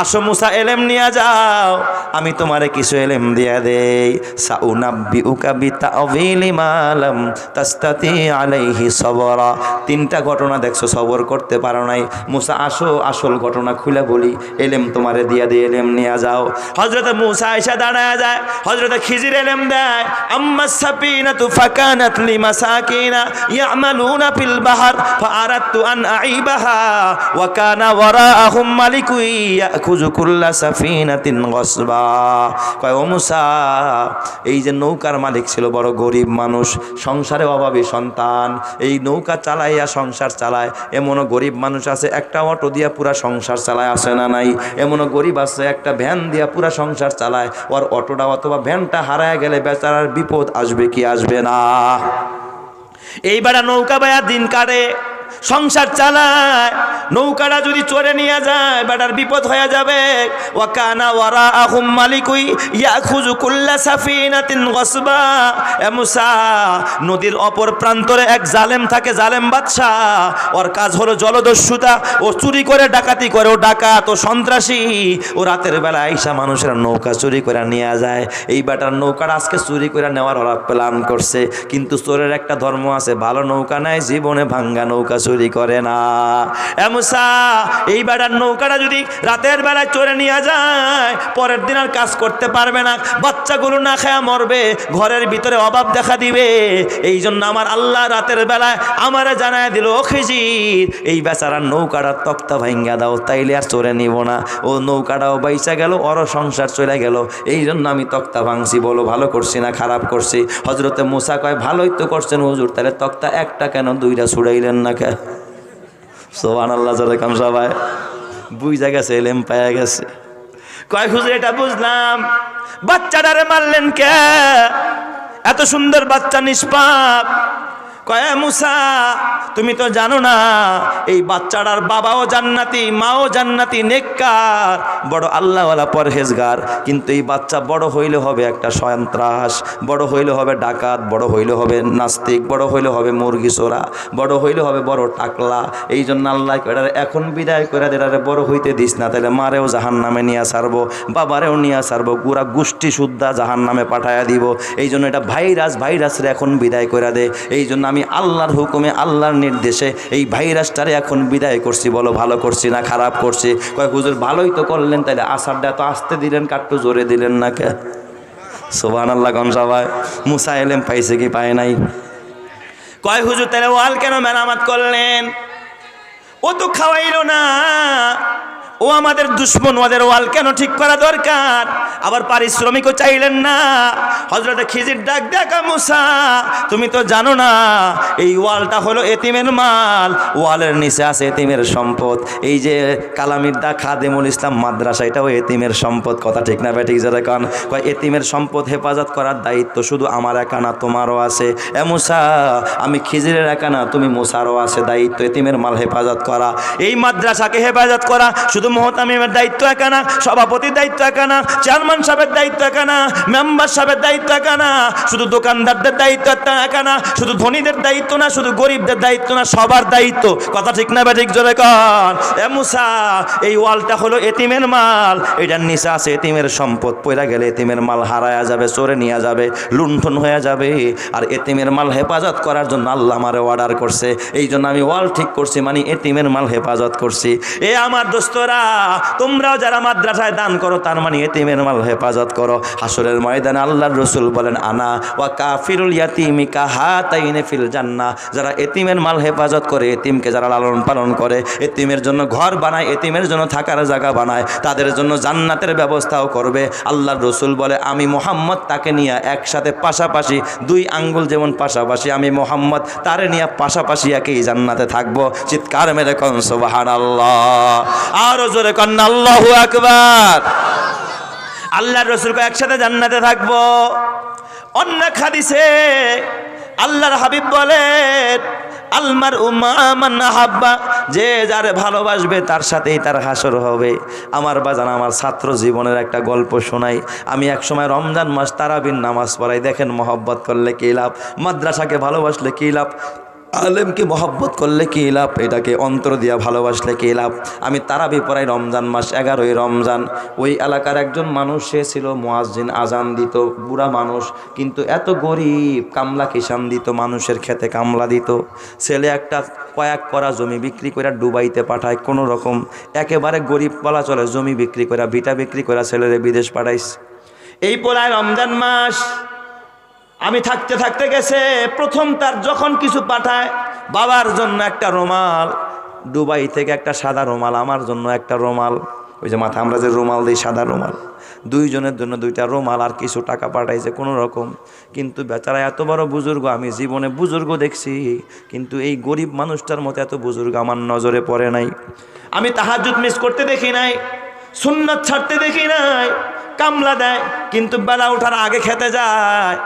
আসো মুসা, এলেম নিয়া যাও, আমি তোমারে কিছু এলেম দিয়া দেই। সাউনাব্বিউকা বিতাউযিলি মা লাম তাস্তাতি আলাইহি সবরা। তিনটা ঘটনা দেখছো, সবর করতে পারো নাই। মুসা আসো, আসল ঘটনা খুলে বলি, এলেম তোমারে দিয়া দেই, এলেম নিয়া যাও। হযরতে মুসা আয়েশা দাঁড়ায় যায়, হযরতে খিজির এলেম দেয়। আম্মা সাফিনাতু ফাকানাত লিমাসাকিনা ইয়ামালুনা ফিল বাহর ফাআরাদতু আন আইবাহা ওয়া কানা ওয়ারাআহুম মালিকুন ইয়াখুযু কুল্লা সাফিনাতিন গসবা। কয় ও মুসা, এই যে নৌকার মালিক ছিল বড় গরিব মানুষ, সংসারে অভাবী সন্তান, এই নৌকা চালাইয়া সংসার চালায়। এমনও গরিব মানুষ আছে একটা অটো দিয়া পুরা সংসার চালায়, আসে না নাই? এমনও গরিব আছে একটা ভ্যান দিয়া পুরা সংসার চালায়, ওর অটোটা অথবা ভ্যানটা হারায় গেলে বেচারার বিপদ আসবে কি আসবে না? এই বেড়া নৌকা বায়া দিন কাটে, সংসার চালায়, নৌকাটা যদি চড়ে নিয়ে যায় বেটার বিপদ হয়ে যাবে। ওয়া কানা ওয়ারাআহুম মালিকুন ইয়াখুযু কুল্লা সাফিনাতিন গসবা। এ মুসা, নদীর অপর প্রান্তরে এক জালেম থাকে, জালেম বাদশা, ওর কাজ হলো জলদস্যুতা, ও চুরি করে ডাকাতি করে, ও ডাকাত, ও সন্ত্রাসী, ও রাতের বেলা আইসা মানুষের নৌকা চুরি করে নিয়ে যায়। এই বেটার নৌকাটা আজকে চুরি করে নেওয়ার ওরা প্ল্যান করছে, কিন্তু চোরের একটা ধর্ম আছে, ভালো নৌকা নাই জীবনে ভাঙ্গা নৌকা নৌকা চুরি করে না। এ মুসা, এই বেড়ার নৌকাটা যদি রাতের বেলায় চোরে নিয়ে যায়, পরের দিন আর কাজ করতে পারবে না, বাচ্চাগুলো না খায়া মরবে, ঘরের ভিতরে অভাব দেখা দিবে। এই জন্য আমার আল্লাহ রাতের বেলায় আমারে জানায় দিল, ও খিজির, এই বেচারার নৌকাটার তক্তা ভাঙ্গা দাও, তাইলে আর চোরে নিব না। ও নৌকাটাও বাইচা গেল, ওর সংসার চলে গেল। এই জন্য আমি তক্তা ভাঙছি। বলো ভালো করছি না খারাপ করছি? হজরতে মুসা কয়, ভালোই তো করছেন হুজুর, তাহলে তক্তা একটা কেন দুইটা ছুড়াইলেন না কে? সুবহানাল্লাহ, জোরে কাম সবাই। বুঝা গেছে, এলেম পায়া গেছে। কয় হুজুর এটা বুঝলাম, বাচ্চাটারে মারলেন কে? এত সুন্দর বাচ্চা নিষ্পাপ। কয় মুসা, তুমি তো জানো না এই বাচ্চাটার বাবাও জান্নাতি, মাও জান্নাতি, নেককার, বড় আল্লাহওয়ালা পরহেজগার। কিন্তু এই বাচ্চা বড় হইলে হবে একটা সন্ত্রাস, বড় হইলে হবে ডাকাত, বড় হইলে হবে নাস্তিক, বড় হইলে হবে মুরগি চোরা, বড় হইলে হবে বড় টাকলা। এই জন্য আল্লাহ এটারে এখন বিদায় করে এটারে বড় হইতে দিস না, তাহলে মারেও জাহান নামে নিয়ে ছাড়বো, বাবারেও নিয়ে ছাড়বো, গুড়া গোষ্ঠী শুদ্ধা জাহান নামে পাঠাইয়া দিব। এই জন্য এটা ভাইরাসরে এখন বিদায় করে দে। এই জন্য আমি আল্লাহর হুকুমে, আল্লাহর নির্দেশে এই ভাইরাসটারে এখন বিদায় করছি। বলো ভালো করছি না খারাপ করছি? কয় হুজুর ভালোই তো করলেন, তাহলে আসারটা তো আসতে দিলেন, কাট্টু জোরে দিলেন না কে? সুবহানাল্লাহ কোন সবাই। মুসা এলেম পাইছে কি পায় নাই? কয় হুজুর তাহলে ওয়াল কেন মেরামত করলেন? ও তো খাওয়াইল না, ও আমাদের দুশ্মন, ওদের ওয়াল কেন ঠিক করা দরকার? আবার পারিশ্রমিকও চাইলেন না। হযরতে খিজির ডাক দেখা, মুসা তুমি তো জানো না এই ওয়ালটা হলো এতিমের মাল, ওয়ালের নিচে আছে এতিমের সম্পদ। এই যে কালামিদ্দা খাদেমুল ইসলাম মাদ্রাসা, এটাও এতিমের সম্পদ। কথা ঠিক না বেঠিক? যারা কান কয় এতিমের সম্পদ হেফাজত করার দায়িত্ব শুধু আমার একা না, তোমারও আছে। এ মুসা, আমি খিজিরের একা না, তুমি মুসারও আছে দায়িত্ব এতিমের মাল হেফাজত করা। এই মাদ্রাসাকে হেফাজত করা শুধু মুহতামিমের দায়িত্ব একা না, সভাপতির দায়িত্ব একা না, চেয়ারম্যান সাহেবের দায়িত্ব একা না, মেম্বার সাহেবের দায়িত্ব একা না, শুধু দোকানদারদের দায়িত্ব একা না, শুধু ধনীদের দায়িত্ব না, শুধু গরিবদের দায়িত্ব না, সবার দায়িত্ব। কথা ঠিক না বেঠিক? জোরে কর। এ মুসা, এই ওয়ালটা হলো এতিমের মাল, এটার নিচে আছে এতিমের সম্পদ। পয়রা গেলে এতিমের মাল হারায়া যাবে, চোরে নিয়ে যাবে, লুণ্ঠন হয়ে যাবে। আর এতিমের মাল হেফাজত করার জন্য আল্লাহ আমারে অর্ডার করছে। এই জন্য আমি ওয়াল ঠিক করছি, মানে এতিমের মাল হেফাজত করছি। এ আমার দোস্তরা, তোমরাও যারা মাদ্রাসায় দান করো, তার মানে এতিমের মাল হেফাজত করো। হাসরের ময়দানে আল্লাহর রাসূল বলেন, আনা ওয়া কাফিরুল ইয়াতিমি কাহাতাইনি ফিল জান্নাহ। যারা এতিমের মাল হেফাজত করে, এতিমকে যারা লালন পালন করে, এতিমের জন্য ঘর বানায়, এতিমের জন্য থাকার জায়গা বানায়, তাদের জন্য জান্নাতের ব্যবস্থাও করবে। আল্লাহর রাসূল বলে, আমি মুহাম্মদ তাকে নিয়ে একসাথে পাশাপাশি, দুই আঙ্গুল যেমন পাশাপাশি, আমি মুহাম্মদ তারে নিয়ে পাশাপাশি একই জান্নাতে থাকবো। চিৎকার মেরে কোন সুবহানাল্লাহ, আর জোরে কন্না আল্লাহু আকবার। আল্লাহর রাসূল একসাথে জান্নাতে থাকবো। অন্য হাদিসে আল্লাহর হাবিব বলেন, আলমার উমান হাব্বা, যে যারে ভালোবাসবে তার সাথেই তার হাসর হবে। আমার বাজান, আমার ছাত্র জীবনের একটা গল্প শোনাই। আমি এক সময় রমজান মাস তারাবির নামাজ পড়াই। দেখেন মহব্বত করলে কী লাভ, মাদ্রাসাকে ভালোবাসলে কী লাভ, আলেমকে মহব্বত করলে কী লাভ, এটাকে অন্তর দিয়া ভালোবাসলে কী লাভ। আমি তারাবি পড়াই রমজান মাস, 11ই রমজান। ওই এলাকার একজন মানুষ, সে ছিল মুয়াজ্জিন, আজান দিত, বুড়া মানুষ, কিন্তু এত গরিব, কামলা কিষান দিত, মানুষের খেতে কামলা দিত। ছেলে একটা কয়েক করা জমি বিক্রি করে দুবাইতে পাঠায়, কোনো রকম একেবারে গরিব বলা চলে, জমি বিক্রি করে, ভিটা বিক্রি করে ছেলেরে বিদেশ পাঠাইছে। এই পড়ায় রমজান মাস আমি থাকতে থাকতে গেছে, প্রথম তার যখন কিছু পাঠায়, বাবার জন্য একটা রুমাল, দুবাই থেকে একটা সাদা রুমাল, আমার জন্য একটা রুমাল, ওই যে মাথা আমরা যে রুমাল দিই সাদা রুমাল, দুইজনের জন্য দুইটা রুমাল, আর কিছু টাকা পাঠাইছে কোনো রকম। কিন্তু বেচারা এত বড় বুজুর্গ, আমি জীবনে বুজুর্গ দেখছি, কিন্তু এই গরিব মানুষটার মতো এত বুজুর্গ আমার নজরে পড়ে নাই। আমি তাহাজ্জুদ মিস করতে দেখি নাই, সুন্নাত ছাড়তে দেখি নাই। কামলা দেয় কিন্তু বেলা ওঠার আগে খেতে যায়।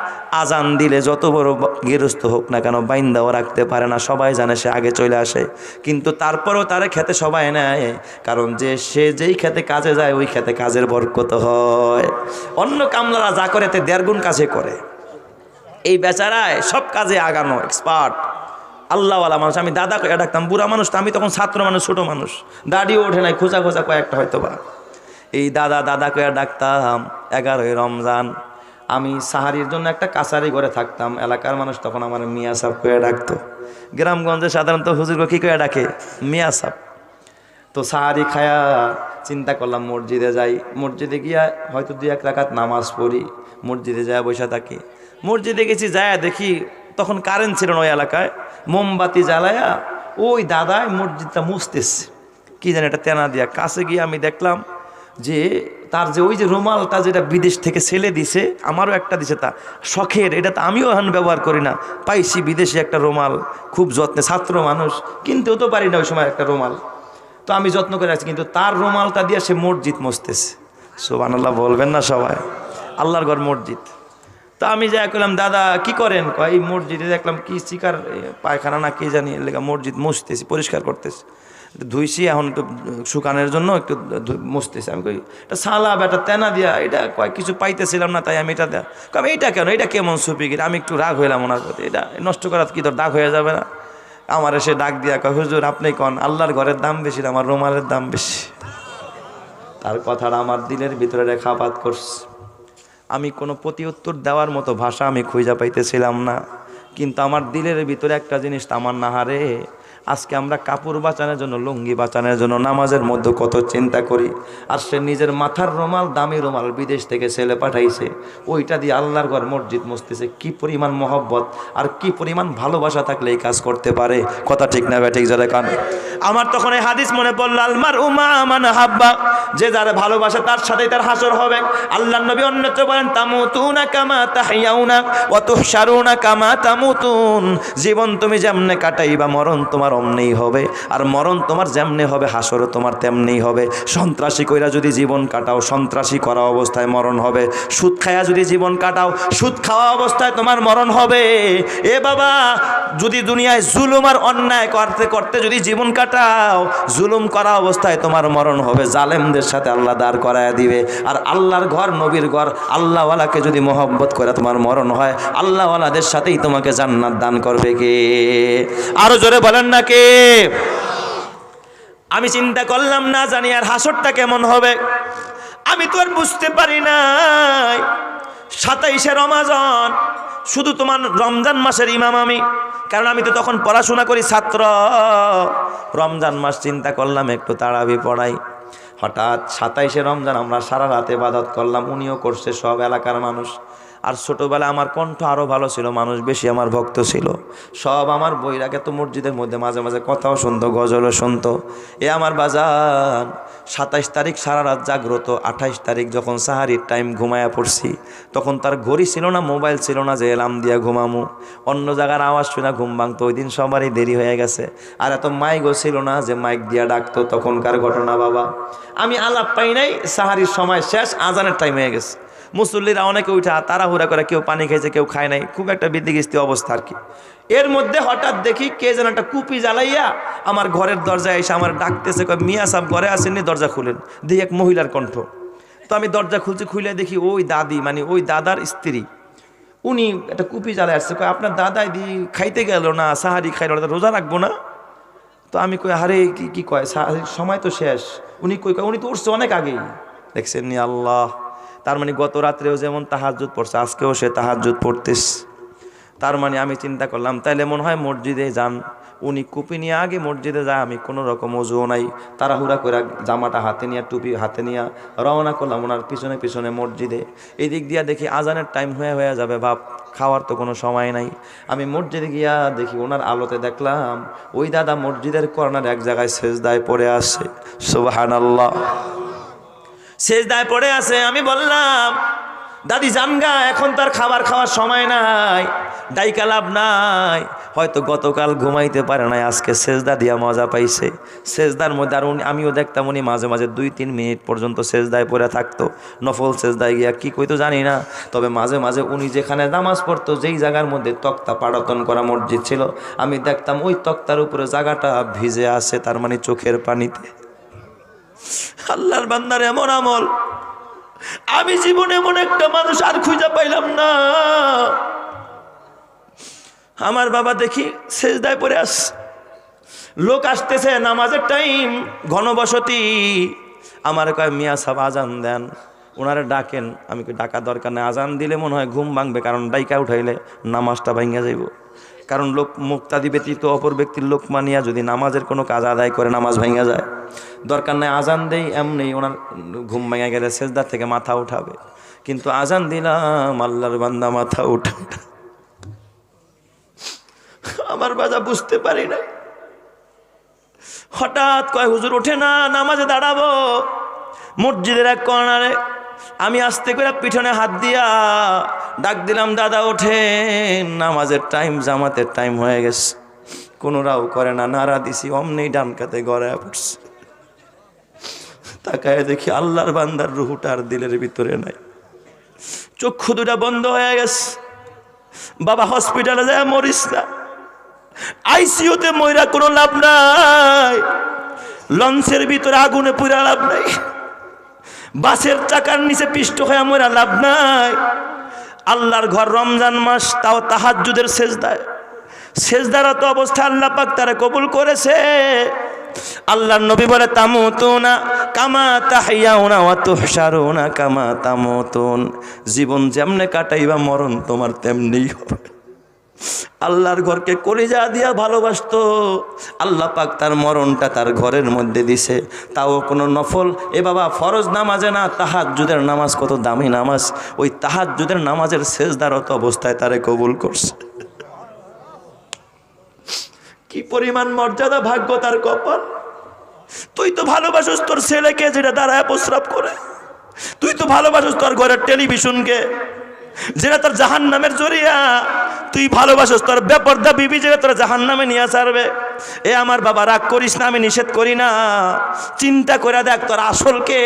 আজান দিলে যত বড় গৃহস্থ হোক না কেন, বাইন্দাও রাখতে পারে না, সবাই জানে সে আগে চলে আসে, কিন্তু তারপরেও তারে খেতে সবাই নেয়, কারণ যে সে যেই খেতে কাজে যায় ওই খেতে কাজের বরকত হয়। অন্য কামলারা যা করে তে 1.5 গুণ কাজে করে, এই বেচারায় সব কাজে আগানো এক্সপার্ট, আল্লাহওয়ালা মানুষ। আমি দাদা কয়ে ডাকতাম, বুড়া মানুষ তো, আমি তখন ছাত্র মানুষ, ছোট মানুষ, দাড়িও ওঠে নাই, খোঁচা খোঁচা কয়েকটা হয়তো বা। এই দাদা দাদা কয়ে ডাকতাম। 11ই রমজান আমি সাহারির জন্য একটা কাছারি ঘরে থাকতাম। এলাকার মানুষ তখন আমার মিয়া সাহেব করে ডাকতো। গ্রামগঞ্জে সাধারণত হুজুরকে কী করে ডাকে? মিয়া সাহেব। তো সাহারি খায়া চিন্তা করলাম মসজিদে যাই। মসজিদে গিয়া হয়তো 2-1 রাকাত নামাজ পড়ি, মসজিদে যায় বসে থাকি। মসজিদে গেছি, যায় দেখি তখন কারেন্ট ছিল না ওই এলাকায়, মোমবাতি জ্বালায়া ওই দাদাই মসজিদটা মুছতেছে, কি জানি এটা তেনা দিয়া। কাছে গিয়ে আমি দেখলাম যে তার যে ওই যে রুমালটা যেটা বিদেশ থেকে ছেলে দিছে, আমারও একটা দিছে, তা শখের, এটা তো আমিও এখন ব্যবহার করি না, পাইছি বিদেশি একটা রুমাল, খুব যত্নে, ছাত্র মানুষ কিনতেও তো পারি না ওই সময় একটা রুমাল, তো আমি যত্ন করে রাখছি। কিন্তু তার রুমালটা দিয়ে সে মসজিদ মুছতেছে। সুবহানাল্লাহ বলবেন না সবাই? আল্লাহর ঘর মসজিদ। তো আমি যা করলাম, দাদা কি করেন? কয় এই মসজিদে দেখলাম কি চিকার পায়খানা না কি জানি, লেখা মসজিদ মুছতেছি, পরিষ্কার করতেছি, ধুইছি, এখন একটু শুকানোর জন্য একটু মুছতেছি। আমি কই এটা সালা বেটা তেনা দিয়া, এটা কয় কিছু পাইতেছিলাম না তাই আমি এটা দেয়া। কয় এইটা কেন, এটা কেমন সুপিগির? আমি একটু রাগ হইলাম ওনার প্রতি, এটা নষ্ট করার কি তোর দাগ হয়ে যাবে না? আমার এসে ডাক দিয়া কয়, হুজুর আপনি কন আল্লাহর ঘরের দাম বেশি, আমার রুমালের দাম বেশি। তার কথাটা আমার দিলের ভিতরে রেখাপাত করছে। আমি কোনো প্রতি উত্তর দেওয়ার মতো ভাষা আমি খুঁজে পাইতেছিলাম না, কিন্তু আমার দিলের ভিতরে একটা জিনিস আমার নাহারে। আজকে আমরা কাপড় বাঁচানোর জন্য, লুঙ্গি বাঁচানোর জন্য নামাজের মধ্যে কত চিন্তা করি, আর সে নিজের মাথার রুমাল, দামি রুমাল বিদেশ থেকে ছেলে পাঠাইছে, ওইটা দিয়ে আল্লাহর ঘর মসজিদ মুছতেছে। কি পরিমাণ মহব্বত আর কি পরিমাণ ভালোবাসা থাকলে এই কাজ করতে পারে? কথা ঠিক না ঠিক যারা কান। আমার তখন এই হাদিস মনে পড়ল, আলমার উমা মান হাব্বা, যে যারা ভালোবাসে তার সাথেই তার হাসর হবে। আল্লাহর নবী অন্যত্র বলেন, তামুতুনা কামা তাহইয়াউনা ওয়া তুহশারুনা কামা তামুতুন। জীবন তুমি যেমনে কাটাইবা, মরণ তোমার অমনেই হবে, আর মরণ তোমার যেমনে হবে, হাসরও তোমার তেমনেই হবে। সন্ত্রাসী কইরা যদি জীবন কাটাও, সন্ত্রাসী করা অবস্থায় মরণ হবে। সুদ খায়া যদি জীবন কাটাও, সুদ খাওয়া অবস্থায় তোমার মরণ হবে। এ বাবা, যদি দুনিয়ায় জুলুম আর অন্যায় করতে করতে যদি জীবন কাটাও, জুলুম করা অবস্থায় তোমার মরণ হবে। জালেমদের সাথে আল্লাহ দাঁড় করায় দিবে। আর আল্লাহর ঘর, নবীর ঘর, আল্লাহওয়ালাকে যদি মহব্বত করে তোমার মরণ হয়, আল্লাহওয়ালাদের সাথেই তোমাকে জান্নাত দান করবে কে? আরো জোরে বলেন না কে? আমি চিন্তা করলাম, না জানি আর হাসরটা কেমন হবে। আমি তো আর বুঝতে পারি নাই 27শে রমজান শুধু তোমার রমজান মাসের ইমাম আমি, কারণ আমি তো তখন পড়াশোনা করি, ছাত্র। রমজান মাস চিন্তা করলাম একটু তারাবি পড়াই। হঠাৎ 27শে রমজান আমরা সারা রাতে ইবাদত করলাম, উনিও করছে, সব এলাকার মানুষ। আর ছোটোবেলায় আমার কণ্ঠ আরও ভালো ছিল, মানুষ বেশি আমার ভক্ত ছিল। সব আমার বৈরাগে তো মসজিদের মধ্যে মাঝে মাঝে কথাও শুনতো, গজলও শুনতো। এ আমার বাজান 27 তারিখ সারা রাত জাগ্রত। 28 তারিখ যখন সাহারির টাইম ঘুমায়া পড়ছি, তখন তার ঘড়ি ছিল না, মোবাইল ছিল না যে এলাম দিয়া ঘুমামু। অন্য জায়গার আওয়াজ শুনে ঘুম ভাঙতো। ওই দিন সবারই দেরি হয়ে গেছে। আর এত মাইকও ছিল না যে মাইক দিয়া ডাকতো, তখনকার ঘটনা বাবা। আমি আলাপ পাই নাই, সাহারির সময় শেষ, আজানের টাইম হয়ে গেছে। মুসল্লিরা অনেকে উঠা তাড়াহুড়া করে, কেউ পানি খেয়েছে, কেউ খায় নাই, খুব একটা বিদিগিস্তি অবস্থা আর কি। এর মধ্যে হঠাৎ দেখি কে যেন একটা কুপি জ্বালাইয়া আমার ঘরের দরজায় এসে আমার ডাকতেছে, কয় মিয়া সাহেব ঘরে আসেননি, দরজা খুলেন। দেখি এক মহিলার কণ্ঠ। তো আমি দরজা খুলছি, খুলে দেখি ওই দাদি, মানে ওই দাদার স্ত্রী, উনি একটা কুপি জ্বালাই আসছে। কয় আপনার দাদাই দি খাইতে গেল না, সাহারি খাইল না, রোজা রাখবো না? তো আমি কই আরে কি কয়, সময় তো শেষ। উনি কই, উনি তো উঠছে অনেক আগেই। দেখছেন নি আল্লাহ, তার মানে গত রাত্রেও যেমন তাহাজ্জুদ পড়ছে, আজকেও সে তাহাজ্জুদ পড়তেস। তার মানে আমি চিন্তা করলাম, তাইলে মনে হয় মসজিদে যান। উনি কুপি নিয়ে আগে মসজিদে যায়, আমি কোনো রকম ওযুও নাই, তাড়াহুড়া করে জামাটা হাতে নিয়ে, টুপি হাতে নিয়ে রওনা করলাম ওনার পিছনে পিছনে মসজিদে। এই দিক দিয়া দেখি আজানের টাইম হয়ে যাবে, বাপ খাওয়ার তো কোনো সময় নাই। আমি মসজিদে গিয়া দেখি ওনার আলোতে দেখলাম ওই দাদা মসজিদের কর্নার এক জায়গায় সেজদায় পড়ে আসে। সুবহানাল্লাহ, সেজদায় পড়ে আছে। আমি বললাম, দাদি জানগা, এখন তার খাবার খাওয়ার সময় নাই, ডাইকা লাভ নাই। হয়তো গতকাল ঘুমাইতে পারে নাই, আজকে সেজদা দিয়া মজা পাইছে। সেজদার মধ্যে আর আমিও দেখতাম উনি মাঝে মাঝে 2-3 মিনিট পর্যন্ত সেজদায় পড়ে থাকতো। নফল সেজদায় গিয়া কি কইতো জানি না, তবে মাঝে মাঝে উনি যেখানে নামাজ পড়তো, যেই জায়গার মধ্যে তক্তা পাড়াতন করা মসজিদ ছিল, আমি দেখতাম ওই তক্তার উপরে জায়গাটা ভিজে আছে, তার মানে চোখের পানিতে। আল্লাহর বান্দার এমন আমল আমি জীবনে এমন একটা মানুষ আর খুঁজে পাইলাম না। আমার বাবা দেখি সেজদায় পড়ে আস, লোক আসতেছে, নামাজের টাইম, ঘনবসতি। আমার কয় মিয়া সাহেব আজান দেন। ওনারে ডাকেন। আমি কি ডাকা দরকার নেই, আজান দিলে মনে হয় ঘুম ভাঙবে, কারণ ডাইকা উঠাইলে নামাজটা ভাঙিয়া যাইব। কারণ লোক মুক্তাদি ব্যতীত অপর ব্যক্তির লোক মানিয়া যদি নামাজের কোনো কাজ আদায় করে নামাজ ভাঙিয়া যায়। দরকার নেই আজান দেই, এমনি ওনার ঘুম ভাঙা গেলে সেজদার থেকে মাথা উঠাবে। কিন্তু আজান দিলাম, আল্লাহর বান্দা মাথা উঠা। আমার বাজা বুঝতে পারি না, হঠাৎ কয় হুজুর ওঠে না, নামাজে দাঁড়াবো। মসজিদের এক কর্নারে আমি আস্তে করে পিছনে হাত দিয়া ডাক দিলাম, দাদা ওঠেন, নামাজের টাইম, জামাতের টাইম হয়ে গেছে। কোনো রাও করে না, নাড়া দিছি, অমনি ডান কাতে গড়ায় পড়ছে। তাকায় দেখি আল্লাহর বান্দার রুহুটা আর দিলের ভিতরে নাই, চক্ষু দুটা বন্ধ হয়ে গেছে। বাবা হসপিটালে যায় মরিস না, আইসিইউতে মইরা কোনো লাভ নাই, লঞ্চের ভিতরে আগুনে পুরা লাভ নাই, বাসের চাকার নিচে পিষ্ট হয়ে মরা লাভ নাই। আল্লাহর ঘর রমজান মাস, তাও তাহাজ্জুদের সেজদায়, সেজদারত অবস্থা আল্লাহ পাক তারে কবুল করেছে। আল্লাহর নবী বলে, তামুতুনা কামা তাহইয়াউনা ওয়া তুহশারুনা কামা তামুতুন। জীবন যেমনে কাটাইবা মরণ তোমার তেমনি হবে। আল্লাহর ঘরকে কলিজা দিয়া ভালোবাসতো, আল্লাহ পাক তার মরণটা তার ঘরের মধ্যে দিছে, তাও কোনো নফল এ বাবা ফরজ নামাজে না, তাহাজ্জুদের নামাজ কত দামি নামাজ, ওই তাহাজ্জুদের নামাজের সেজদারত অবস্থায় তারে কবুল করছে। কি পরিমাণ মর্যাদা, ভাগ্য তার কপাল। তুই তো ভালোবাসিস তোর ছেলেকে যেটা দাঁড়ায় প্রস্রাব করে, তুই তো ভালোবাসিস তোর ঘরের টেলিভিশনকে যেটা তোর জাহান্নামের জরিয়া, তুই ভালোবাসিস তোর বেপরদা বিবি যেটা তোর জাহান্নামে নিয়ে ছাড়বে। এ আমার বাবা, রাগ করিস না, আমি নিষেধ করি না। চিন্তা করে দেখ তোর আসলকে।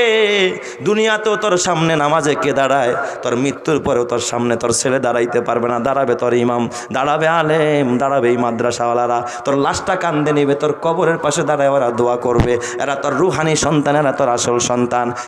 দুনিয়াতেও তোর সামনে নামাজে কে দাঁড়ায়, তোর মৃত্যুর পরেও তোর সামনে তোর ছেলে দাঁড়াইতে পারবে না। দাঁড়াবে তোর ইমাম, দাঁড়াবে আলেম, দাঁড়াবে এই মাদ্রাসাওয়ালারা। তোর লাশটা কান্দে নিবে, তোর কবরের পাশে দাঁড়ায় ওরা দোয়া করবে। এরা তোর রুহানি সন্তান, এরা তোর আসল সন্তান।